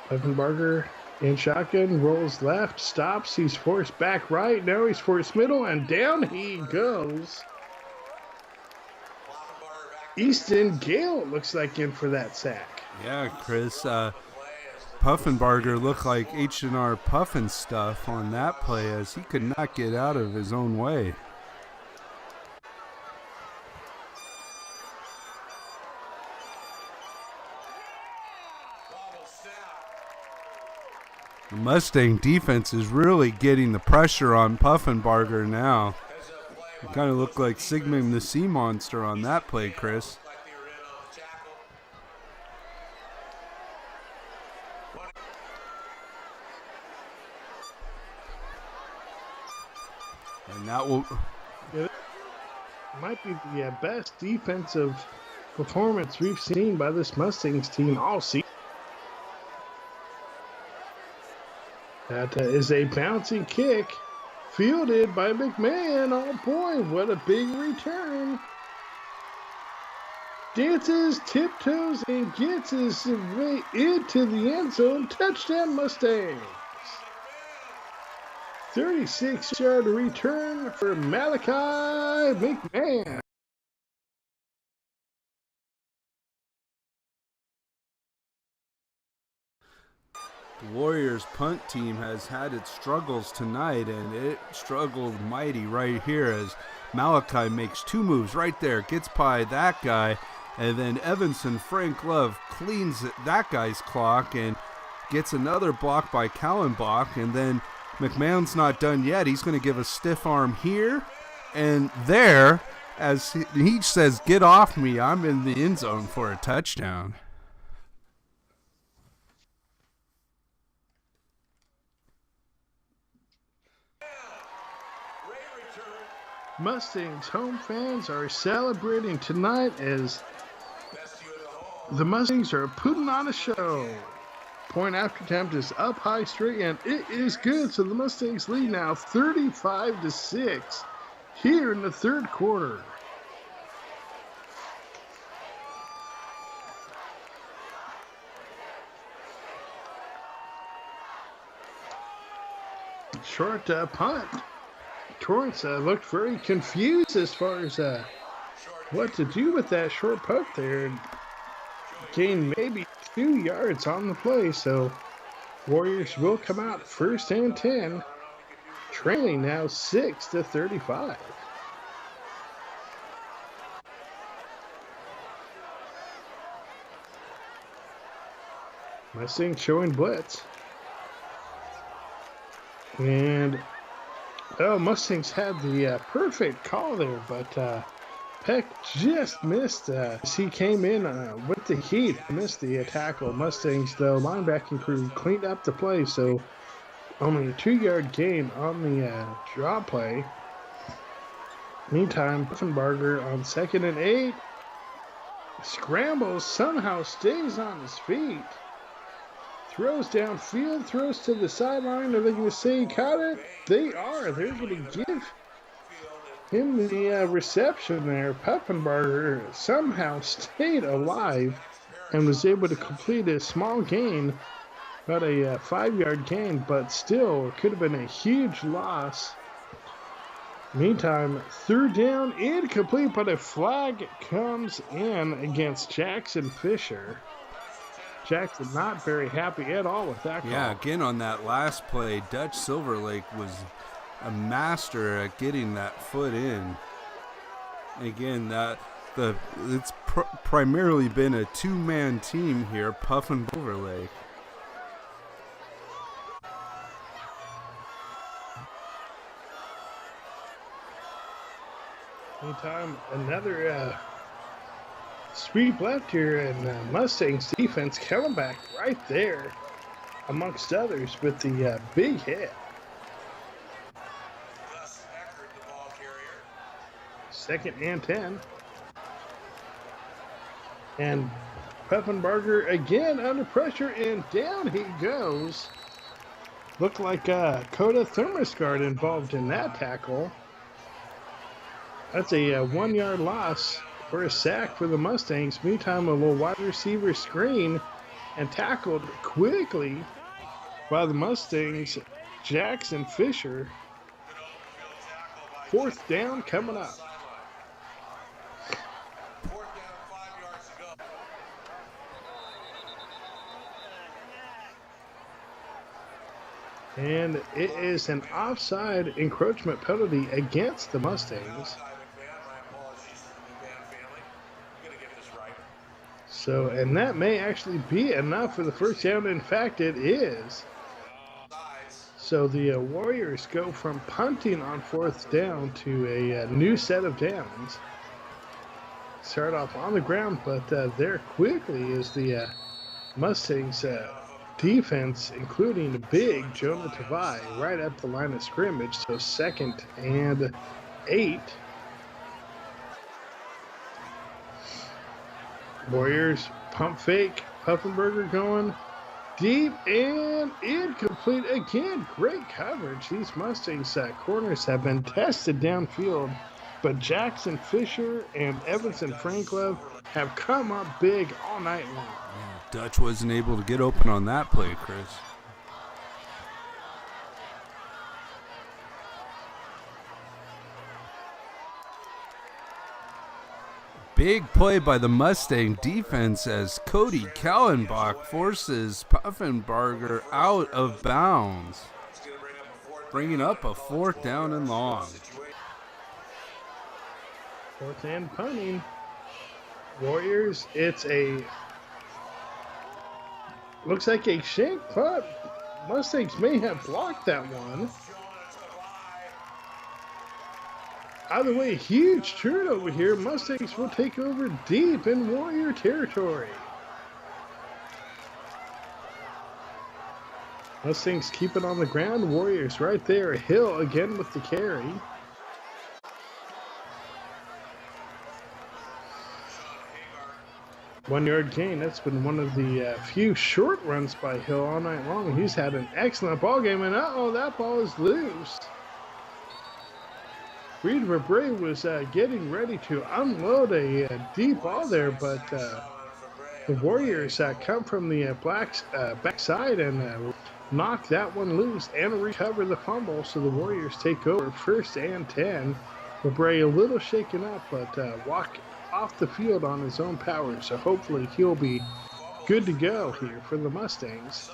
Puffenbarger in shotgun, rolls left, stops. He's forced back right. Now he's forced middle, and down he goes. Easton Gale looks like in for that sack. Yeah, Chris. Puffenbarger looked like H&R Puffin stuff on that play as he could not get out of his own way. The Mustang defense is really getting the pressure on Puffenbarger now. It kind of looked like Sigmund the Sea Monster on that play, Chris. And that will... It might be the best defensive performance we've seen by this Mustangs team all season. That is a bouncing kick fielded by McMahon. Oh boy, what a big return. Dances, tiptoes, and gets his way into the end zone. Touchdown Mustangs. 36-yard return for Malachi McMahon. The Warriors punt team has had its struggles tonight, and it struggled mighty right here as Malachi makes two moves right there, gets by that guy, and then Evanson Frank Love cleans that guy's clock and gets another block by Kallenbach, and then McMahon's not done yet. He's going to give a stiff arm here and there as he says, "Get off me, I'm in the end zone for a touchdown." Mustangs home fans are celebrating tonight as the Mustangs are putting on a show. Point after attempt is up high straight, and it is good. So the Mustangs lead now 35-6 here in the third quarter. Short punt. Torrance looked very confused as far as what to do with that short punt there. Gained maybe 2 yards on the play, so Warriors will come out first and 10, trailing now 6-35. Mustangs showing blitz. And Mustangs had the perfect call there, but Peck just missed. He came in with the heat, missed the tackle. Mustangs, though, linebacking crew cleaned up the play, so only a 2-yard gain on the draw play. Meantime, Puffenbarger on 2nd and 8. Scrambles, somehow stays on his feet. Throws downfield, throws to the sideline. Are they going to say he caught it? They are. They're going to give him the reception there. Puffenbarger somehow stayed alive and was able to complete a small gain, about a 5-yard gain, but still it could have been a huge loss Meantime, third down, incomplete, but a flag comes in against Jackson Fisher. Jackson not very happy at all with that call. Yeah, again on that last play, Dutch Silverlake was a master at getting that foot in. Again, it's primarily been a two-man team here, Puff and Silverlake. Meantime, another sweep left here, and Mustangs defense coming back right there, amongst others, with the big hit. Second and 10. And Peffenbarger again under pressure, and down he goes. Looked like Coda Thermosguard involved in that tackle. That's a 1 yard loss for a sack for the Mustangs. Meantime, a little wide receiver screen and tackled quickly by the Mustangs, Jackson Fisher. Fourth down coming up. And it is an offside encroachment penalty against the Mustangs. So, and that may actually be enough for the first down. In fact, it is. So the Warriors go from punting on fourth down to a new set of downs. Start off on the ground, but there quickly is the Mustangs defense, including the big Jonah Tavai, right at the line of scrimmage. So 2nd and 8. Warriors pump fake. Puffenberger going deep and incomplete again. Great coverage. These Mustangs corners have been tested downfield, but Jackson Fisher and Evanson Franklin have come up big all night long. Dutch wasn't able to get open on that play, Chris. Big play by the Mustang defense as Cody Kallenbach forces Puffenbarger out of bounds, bringing up a fourth down and long. Fourth and punting. Warriors, it's a looks like a shank punt. Mustangs may have blocked that one. Either way, huge turnover here. Mustangs will take over deep in Warrior territory. Mustangs keep it on the ground. Warriors right there. Hill again with the carry. One yard gain. That's been one of the few short runs by Hill all night long. He's had an excellent ball game, and that ball is loose. Reed Verbrey was getting ready to unload a deep ball there, but the Warriors come from the backside and knock that one loose and recover the fumble. So the Warriors take over 1st and 10. Verbrey a little shaken up, but walk off the field on his own power. So hopefully he'll be good to go here for the Mustangs.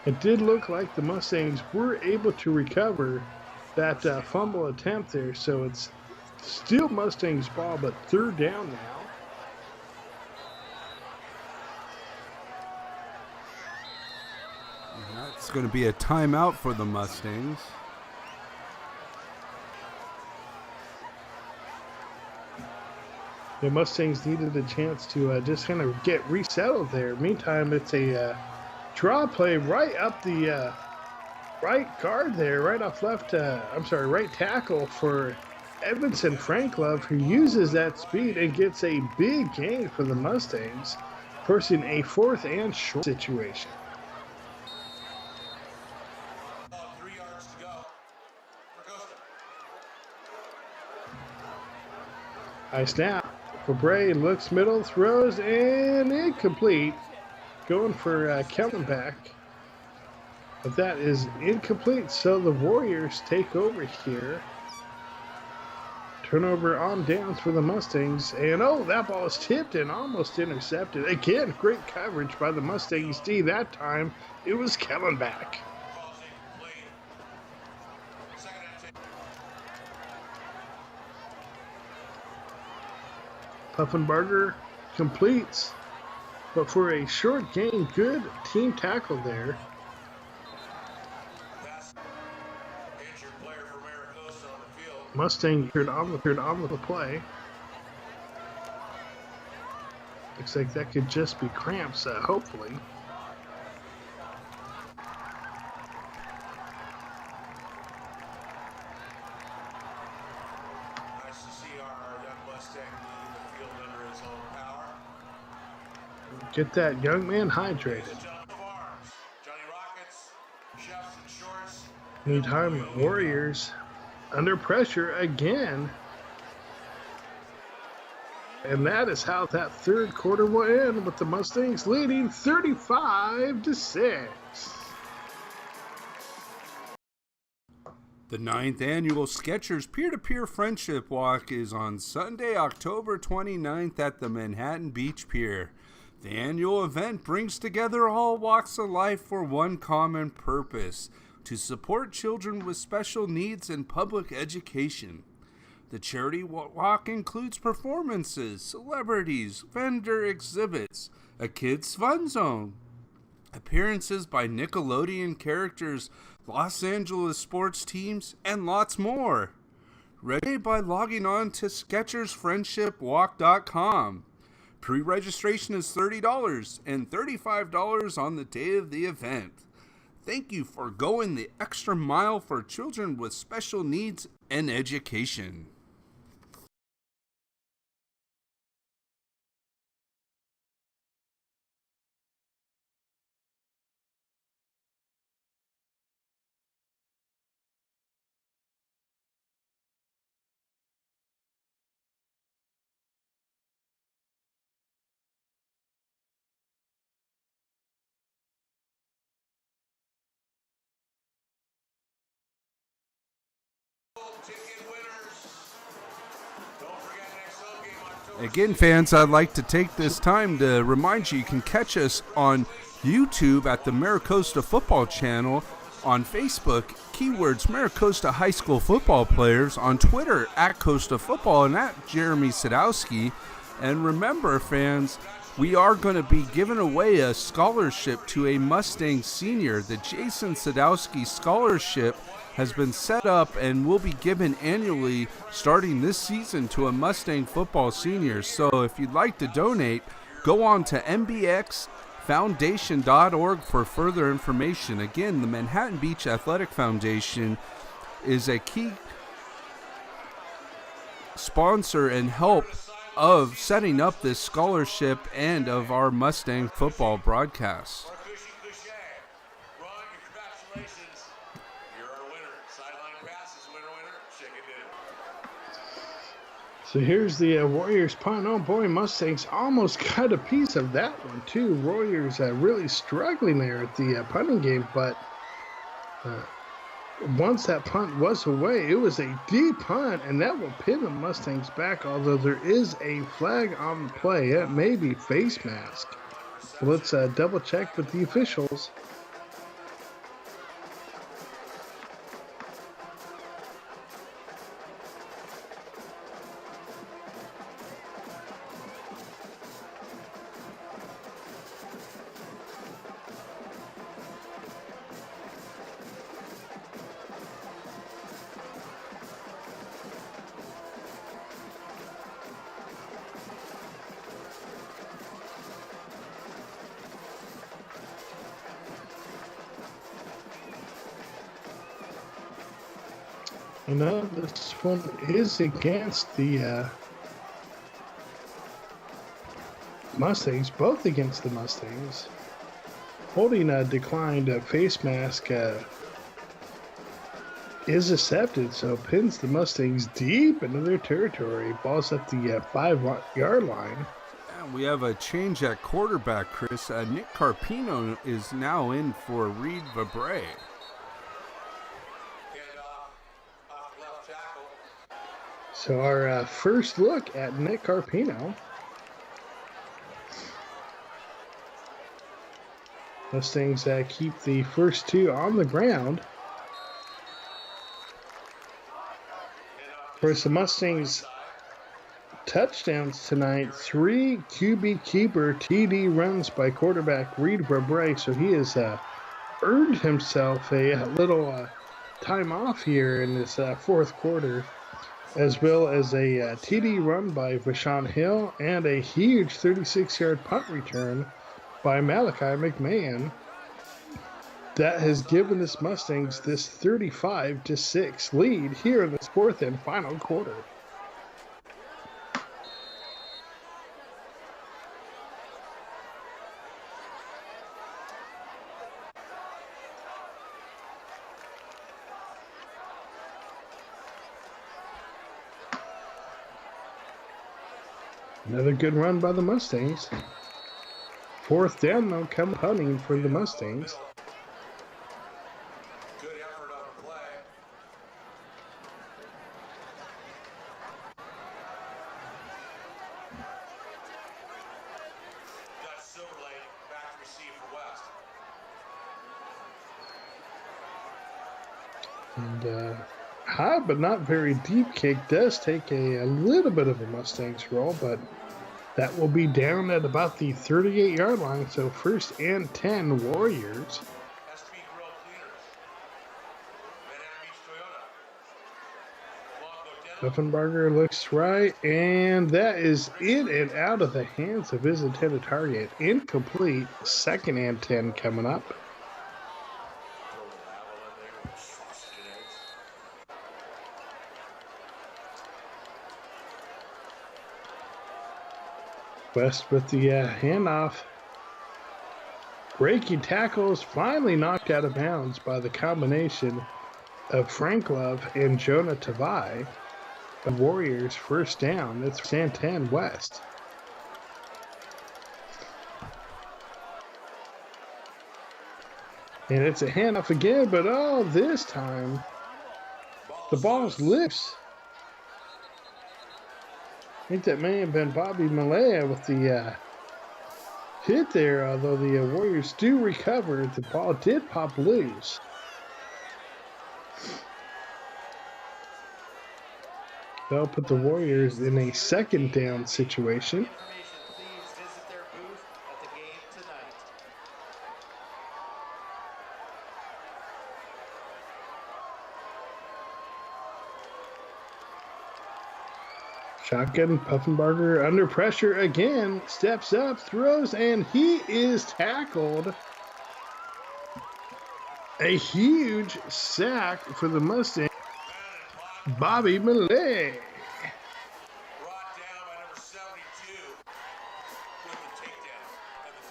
It did look like the Mustangs were able to recover that fumble attempt there, so it's still Mustangs ball, but 3rd down now. That's going to be a timeout for the Mustangs. The Mustangs needed a chance to just kind of get resettled there. Meantime, it's a draw play right up the right guard there, right off right tackle for Evanson Franklin, who uses that speed and gets a big gain for the Mustangs, forcing a 4th and short situation. 3 yards to go for Costa. High snap. Verbrey looks middle, throws, and incomplete. Going for Kallenbach. But that is incomplete, so the Warriors take over here. Turnover on downs for the Mustangs, and oh, that ball is tipped and almost intercepted. Again, great coverage by the Mustangs D. That time, it was Kellenbach. Puffenbarger completes, but for a short gain, good team tackle there. Mustang turned on the play. Looks like that could just be cramps, hopefully. Nice to see our young Mustang leading the field under his own power. Get that young man hydrated. Johnny Rockets, chefs and shorts. Meantime, Warriors under pressure again. And that is how that third quarter will end, with the Mustangs leading 35-6. The 9th annual Skechers Peer-to-Peer Friendship Walk is on Sunday, October 29th at the Manhattan Beach Pier. The annual event brings together all walks of life for one common purpose: to support children with special needs in public education. The charity walk includes performances, celebrities, vendor exhibits, a kids' fun zone, appearances by Nickelodeon characters, Los Angeles sports teams, and lots more. Register by logging on to SkechersFriendshipWalk.com. Pre-registration is $30 and $35 on the day of the event. Thank you for going the extra mile for children with special needs and education. Again, fans, I'd like to take this time to remind you can catch us on YouTube at the Maricosta Football Channel, on Facebook, keywords Maricosta High School Football Players, on Twitter at Costa Football and at Jeremy Sadowski. And remember, fans, we are going to be giving away a scholarship to a Mustang senior. The Jason Sadowski Scholarship has been set up and will be given annually starting this season to a Mustang football senior. So if you'd like to donate, go on to mbxfoundation.org for further information. Again, the Manhattan Beach Athletic Foundation is a key sponsor and help of setting up this scholarship and of our Mustang football broadcast. So here's the Warriors punt. Oh boy, Mustangs almost got a piece of that one too. Warriors really struggling there at the punting game, but once that punt was away, it was a deep punt, and that will pin the Mustangs back, although there is a flag on the play. It may be face mask. Let's double check with the officials. No, this one is against the Mustangs, both against the Mustangs. Holding a declined face mask is accepted, so pins the Mustangs deep into their territory. Ball's at the 5-yard line. We have a change at quarterback, Chris. Nick Carpino is now in for Reed Vabre. So our first look at Nick Carpino. Mustangs keep the first two on the ground. Of course, the Mustangs touchdowns tonight, 3 QB keeper TD runs by quarterback Reed Vabre, so he has earned himself a little time off here in this fourth quarter, as well as a TD run by Vashon Hill and a huge 36-yard punt return by Malachi McMahon. That has given this Mustangs this 35-6 lead here in this fourth and final quarter. Another good run by the Mustangs. Fourth down, though, come punting for the Mustangs. Good effort on the play. Got Silverlake back to receive for West. And high but not very deep kick does take a little bit of a Mustangs roll, but that will be down at about the 38-yard line, so first and 10 Warriors. Has to be grill cleaners. Manhattan Beach Toyota. Buffenbarger looks right, and that is in and out of the hands of his intended target. Incomplete. Second and 10 coming up. West with the handoff. Breaking tackles, finally knocked out of bounds by the combination of Frank Love and Jonah Tavai. The Warriors first down. It's Santan West. And it's a handoff again, but this time the ball's loose. I think that may have been Bobby Malaya with the hit there, although the Warriors do recover. The ball did pop loose. They'll put the Warriors in a second down situation. Please visit their booth at the game tonight. Shotgun, Puffenbarger under pressure again, steps up, throws, and he is tackled. A huge sack for the Mustangs. Bobby Malay. Brought down by number 72 with the takedown and the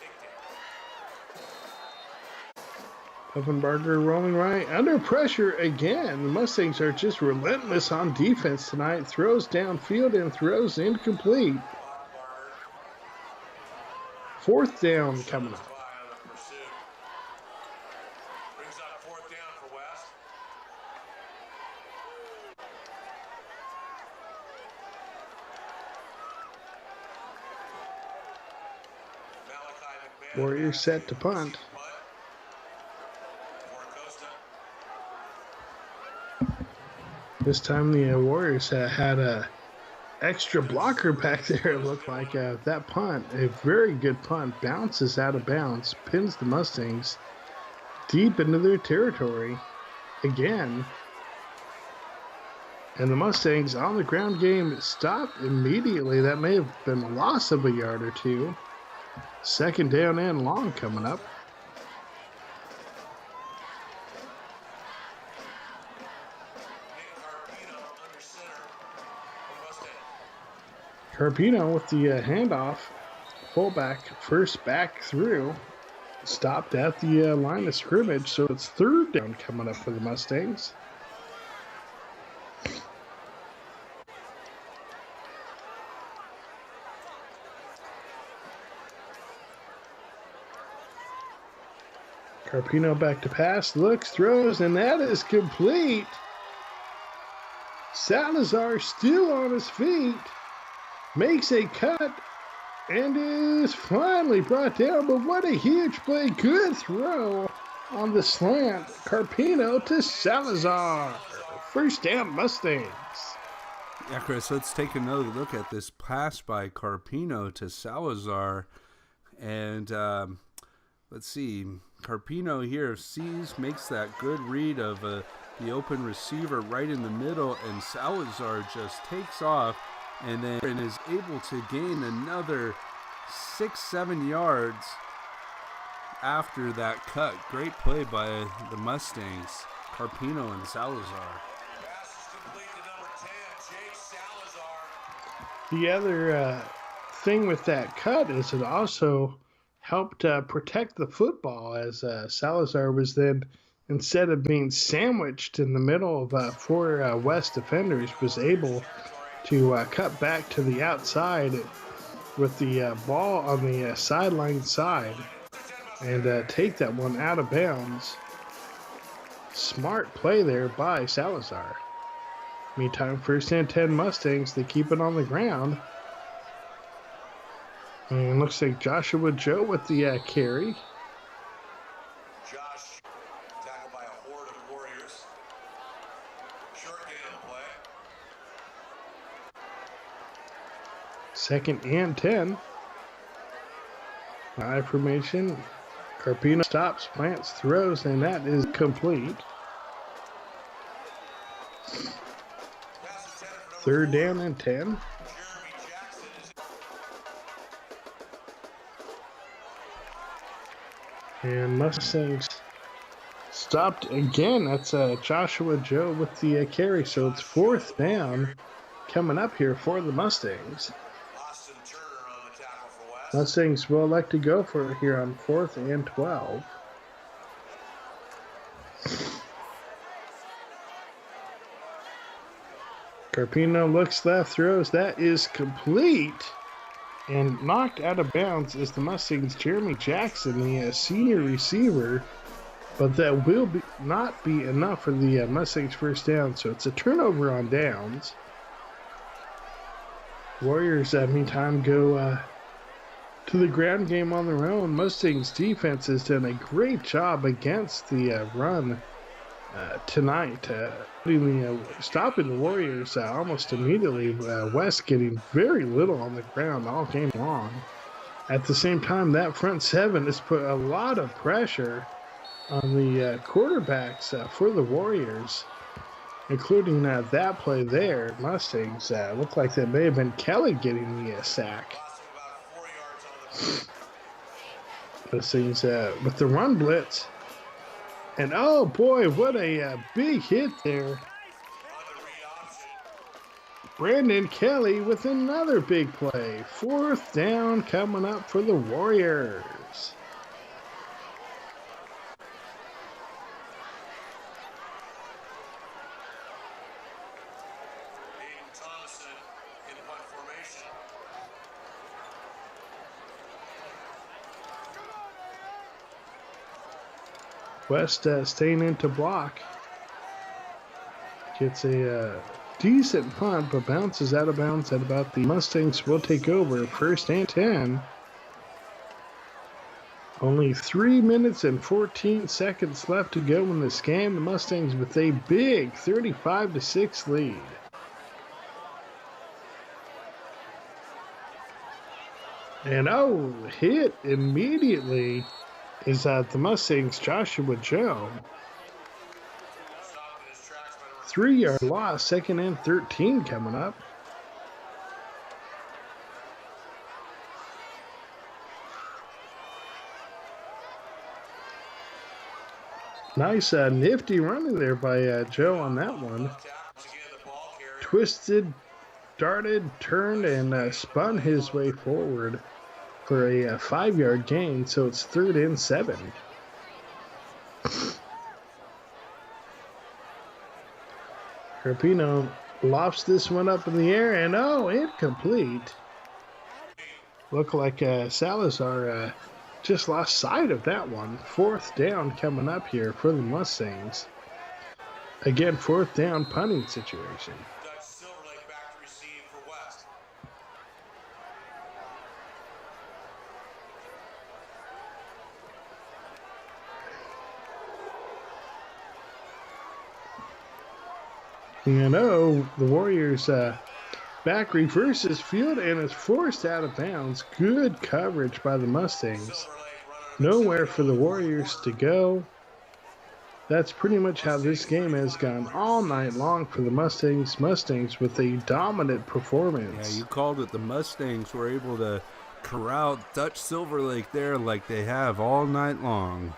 takedown. Puffenbarger rolling right, under pressure again. The Mustangs are just relentless on defense tonight. Throws downfield and throws incomplete. Fourth down coming up. Brings up fourth down for West. Malachi McMahon. Warriors set to punt. This time the Warriors had a extra blocker back there. It looked like that punt, a very good punt, bounces out of bounds, pins the Mustangs deep into their territory again. And the Mustangs on the ground game stopped immediately. That may have been a loss of a yard or two. Second down and long coming up. Carpino with the handoff. Fullback first back through. Stopped at the line of scrimmage, so it's third down coming up for the Mustangs. Carpino back to pass, looks, throws, and that is complete. Salazar still on his feet, makes a cut, and is finally brought down. But what a huge play. Good throw on the slant. Carpino to Salazar. First down, Mustangs. Yeah, Chris, let's take another look at this pass by Carpino to Salazar. And let's see. Carpino here makes that good read of the open receiver right in the middle, and Salazar just takes off and is able to gain another 6-7 yards after that cut. Great play by the Mustangs, Carpino and Salazar. The other thing with that cut is it also helped protect the football, as Salazar was then, instead of being sandwiched in the middle of four West defenders, was able to cut back to the outside with the ball on the sideline side and take that one out of bounds. Smart play there by Salazar. Meantime, first and 10 Mustangs, they keep it on the ground. And looks like Joshua Joe with the carry. Josh, tackled by a horde of Warriors. Short gain of the play. Second and 10. High formation. Carpino stops, plants, throws, and that is complete. Third down and 10. And Mustangs stopped again. That's Joshua Joe with the carry. So it's fourth down coming up here for the Mustangs. Mustangs will elect to go for it here on 4th and 12. Carpino looks left, throws. That is complete. And knocked out of bounds is the Mustangs' Jeremy Jackson, the senior receiver. But that will not be enough for the Mustangs' first down. So it's a turnover on downs. Warriors, meantime, go to the ground game on their own. Mustangs' defense has done a great job against the run tonight, stopping the Warriors almost immediately. West getting very little on the ground all game long. At the same time, that front seven has put a lot of pressure on the quarterbacks for the Warriors, including that play there. Mustangs look like that may have been Kelly getting the sack. Mustangs with the run blitz. And oh boy, what a big hit there. Brandon Kelly with another big play. Fourth down coming up for the Warriors. West staying in to block. Gets a decent punt, but bounces out of bounds at about the Mustangs will take over. First and 10. Only 3 minutes and 14 seconds left to go in this game. The Mustangs with a big 35-6 lead. And hit immediately is the Mustangs' Joshua Joe. 3-yard loss, second and 13 coming up. Nice nifty running there by Joe on that one. Twisted, darted, turned, and spun his way forward for a 5-yard gain, so it's 3rd and 7. Carpino lofts this one up in the air, and incomplete. Look like Salazar just lost sight of that one. 4th down coming up here for the Mustangs. Again, 4th down punting situation. Dutch Silverlake back to receive for West. And the Warriors back reverses field and is forced out of bounds. Good coverage by the Mustangs. Nowhere for the Warriors to go. That's pretty much how this game has gone all night long for the Mustangs. Mustangs with a dominant performance. Yeah, you called it. The Mustangs were able to corral Dutch Silverlake there like they have all night long.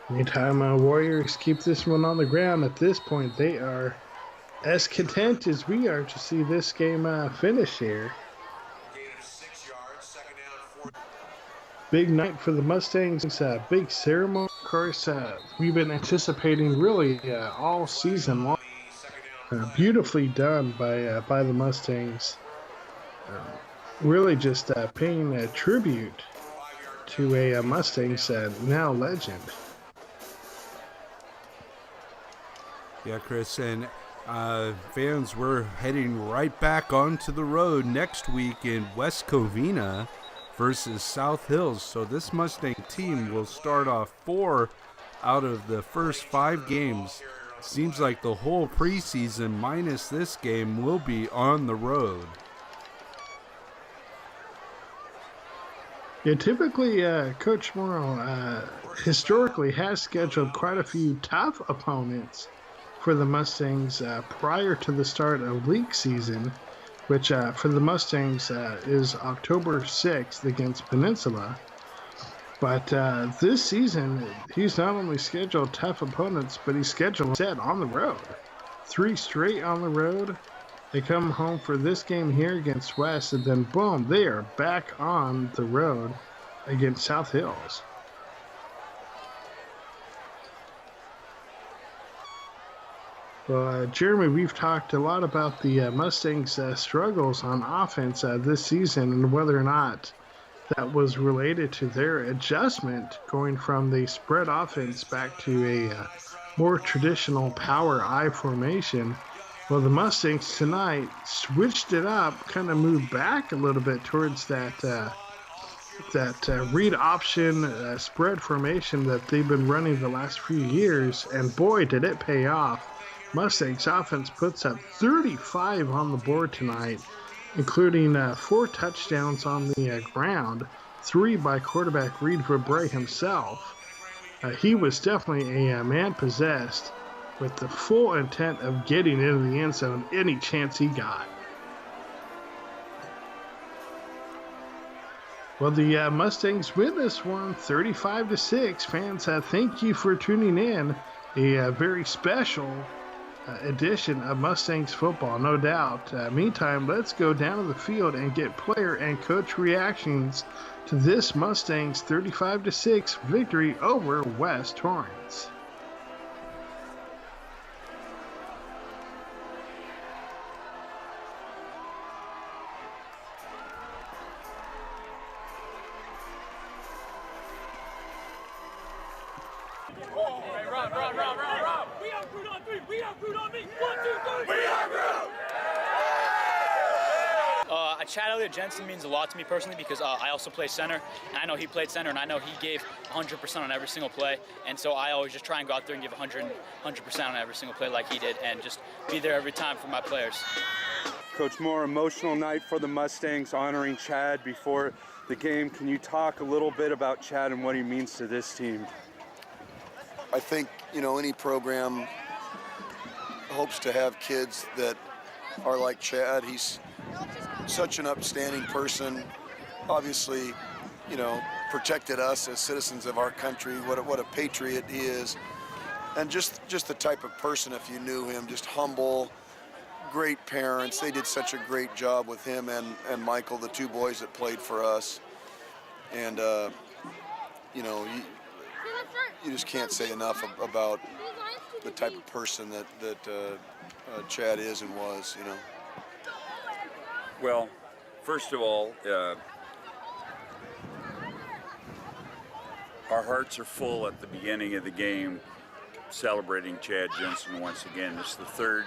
Anytime Warriors keep this one on the ground, at this point they are as content as we are to see this game finish here. Gain of 6 yards, second down, 4. Big night for the Mustangs, big ceremony. Of course, we've been anticipating really all season long. Beautifully done by the Mustangs. Really just paying a tribute to a Mustangs now legend. Yeah, Chris, and fans, we're heading right back onto the road next week in West Covina versus South Hills. So this Mustang team will start off 4 out of the first 5 games. Seems like the whole preseason minus this game will be on the road. Yeah, typically Coach Morrow historically has scheduled quite a few tough opponents for the Mustangs prior to the start of league season, which for the Mustangs is October 6th against Peninsula. But this season, he's not only scheduled tough opponents, but he's scheduled set on the road. 3 straight on the road. They come home for this game here against West, and then boom, they are back on the road against South Hills. Well, Jeremy, we've talked a lot about the Mustangs' struggles on offense this season and whether or not that was related to their adjustment going from the spread offense back to a more traditional power I formation. Well, the Mustangs tonight switched it up, kind of moved back a little bit towards that read option spread formation that they've been running the last few years, and boy, did it pay off. Mustangs offense puts up 35 on the board tonight, including 4 touchdowns on the ground, 3 by quarterback Reed Verbrey himself. He was definitely a man possessed with the full intent of getting into the end zone any chance he got. Well, the Mustangs win this one 35-6. Fans, thank you for tuning in. A very special edition of Mustangs football, no doubt. Meantime, let's go down to the field and get player and coach reactions to this Mustangs 35-6 victory over West Torrance. Chad Elliott Jensen means a lot to me personally because I also play center, and I know he played center, and I know he gave 100% on every single play, and so I always just try and go out there and give 100% on every single play like he did, and just be there every time for my players. Coach Moore, emotional night for the Mustangs honoring Chad before the game. Can you talk a little bit about Chad and what he means to this team? I think, any program hopes to have kids that are like Chad. He's such an upstanding person, obviously, protected us as citizens of our country. What a patriot he is. And just the type of person, if you knew him, just humble, great parents. They did such a great job with him and Michael, the 2 boys that played for us. And, you just can't say enough about the type of person that Chad is and was, Well, first of all, our hearts are full at the beginning of the game, celebrating Chad Jensen once again. This is the third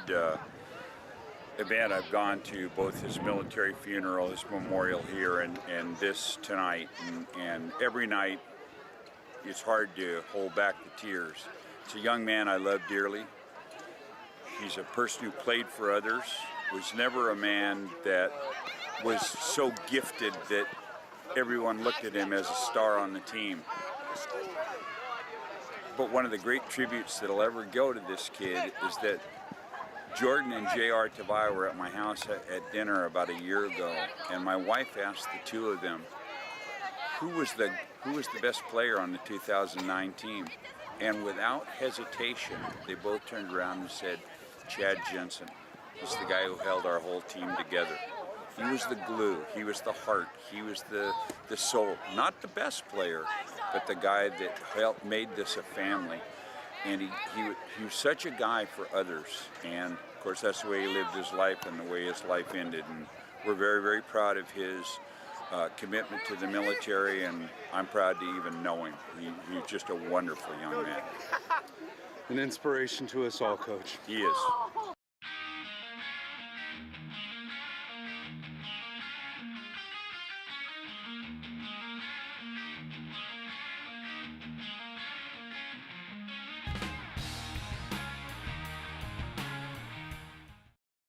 event I've gone to, both his military funeral, his memorial here, and this tonight. And every night, it's hard to hold back the tears. It's a young man I love dearly. He's a person who played for others, was never a man that was so gifted that everyone looked at him as a star on the team. But one of the great tributes that'll ever go to this kid is that Jordan and J.R. Tavai were at my house at dinner about a year ago, and my wife asked the two of them, who was the best player on the 2009 team? And without hesitation, they both turned around and said, Chad Jensen. He's the guy who held our whole team together. He was the glue, he was the heart, he was the soul. Not the best player, but the guy that helped made this a family. And he was such a guy for others. And of course, that's the way he lived his life and the way his life ended. And we're very, very proud of his commitment to the military, and I'm proud to even know him. He's just a wonderful young man. An inspiration to us all, Coach. He is.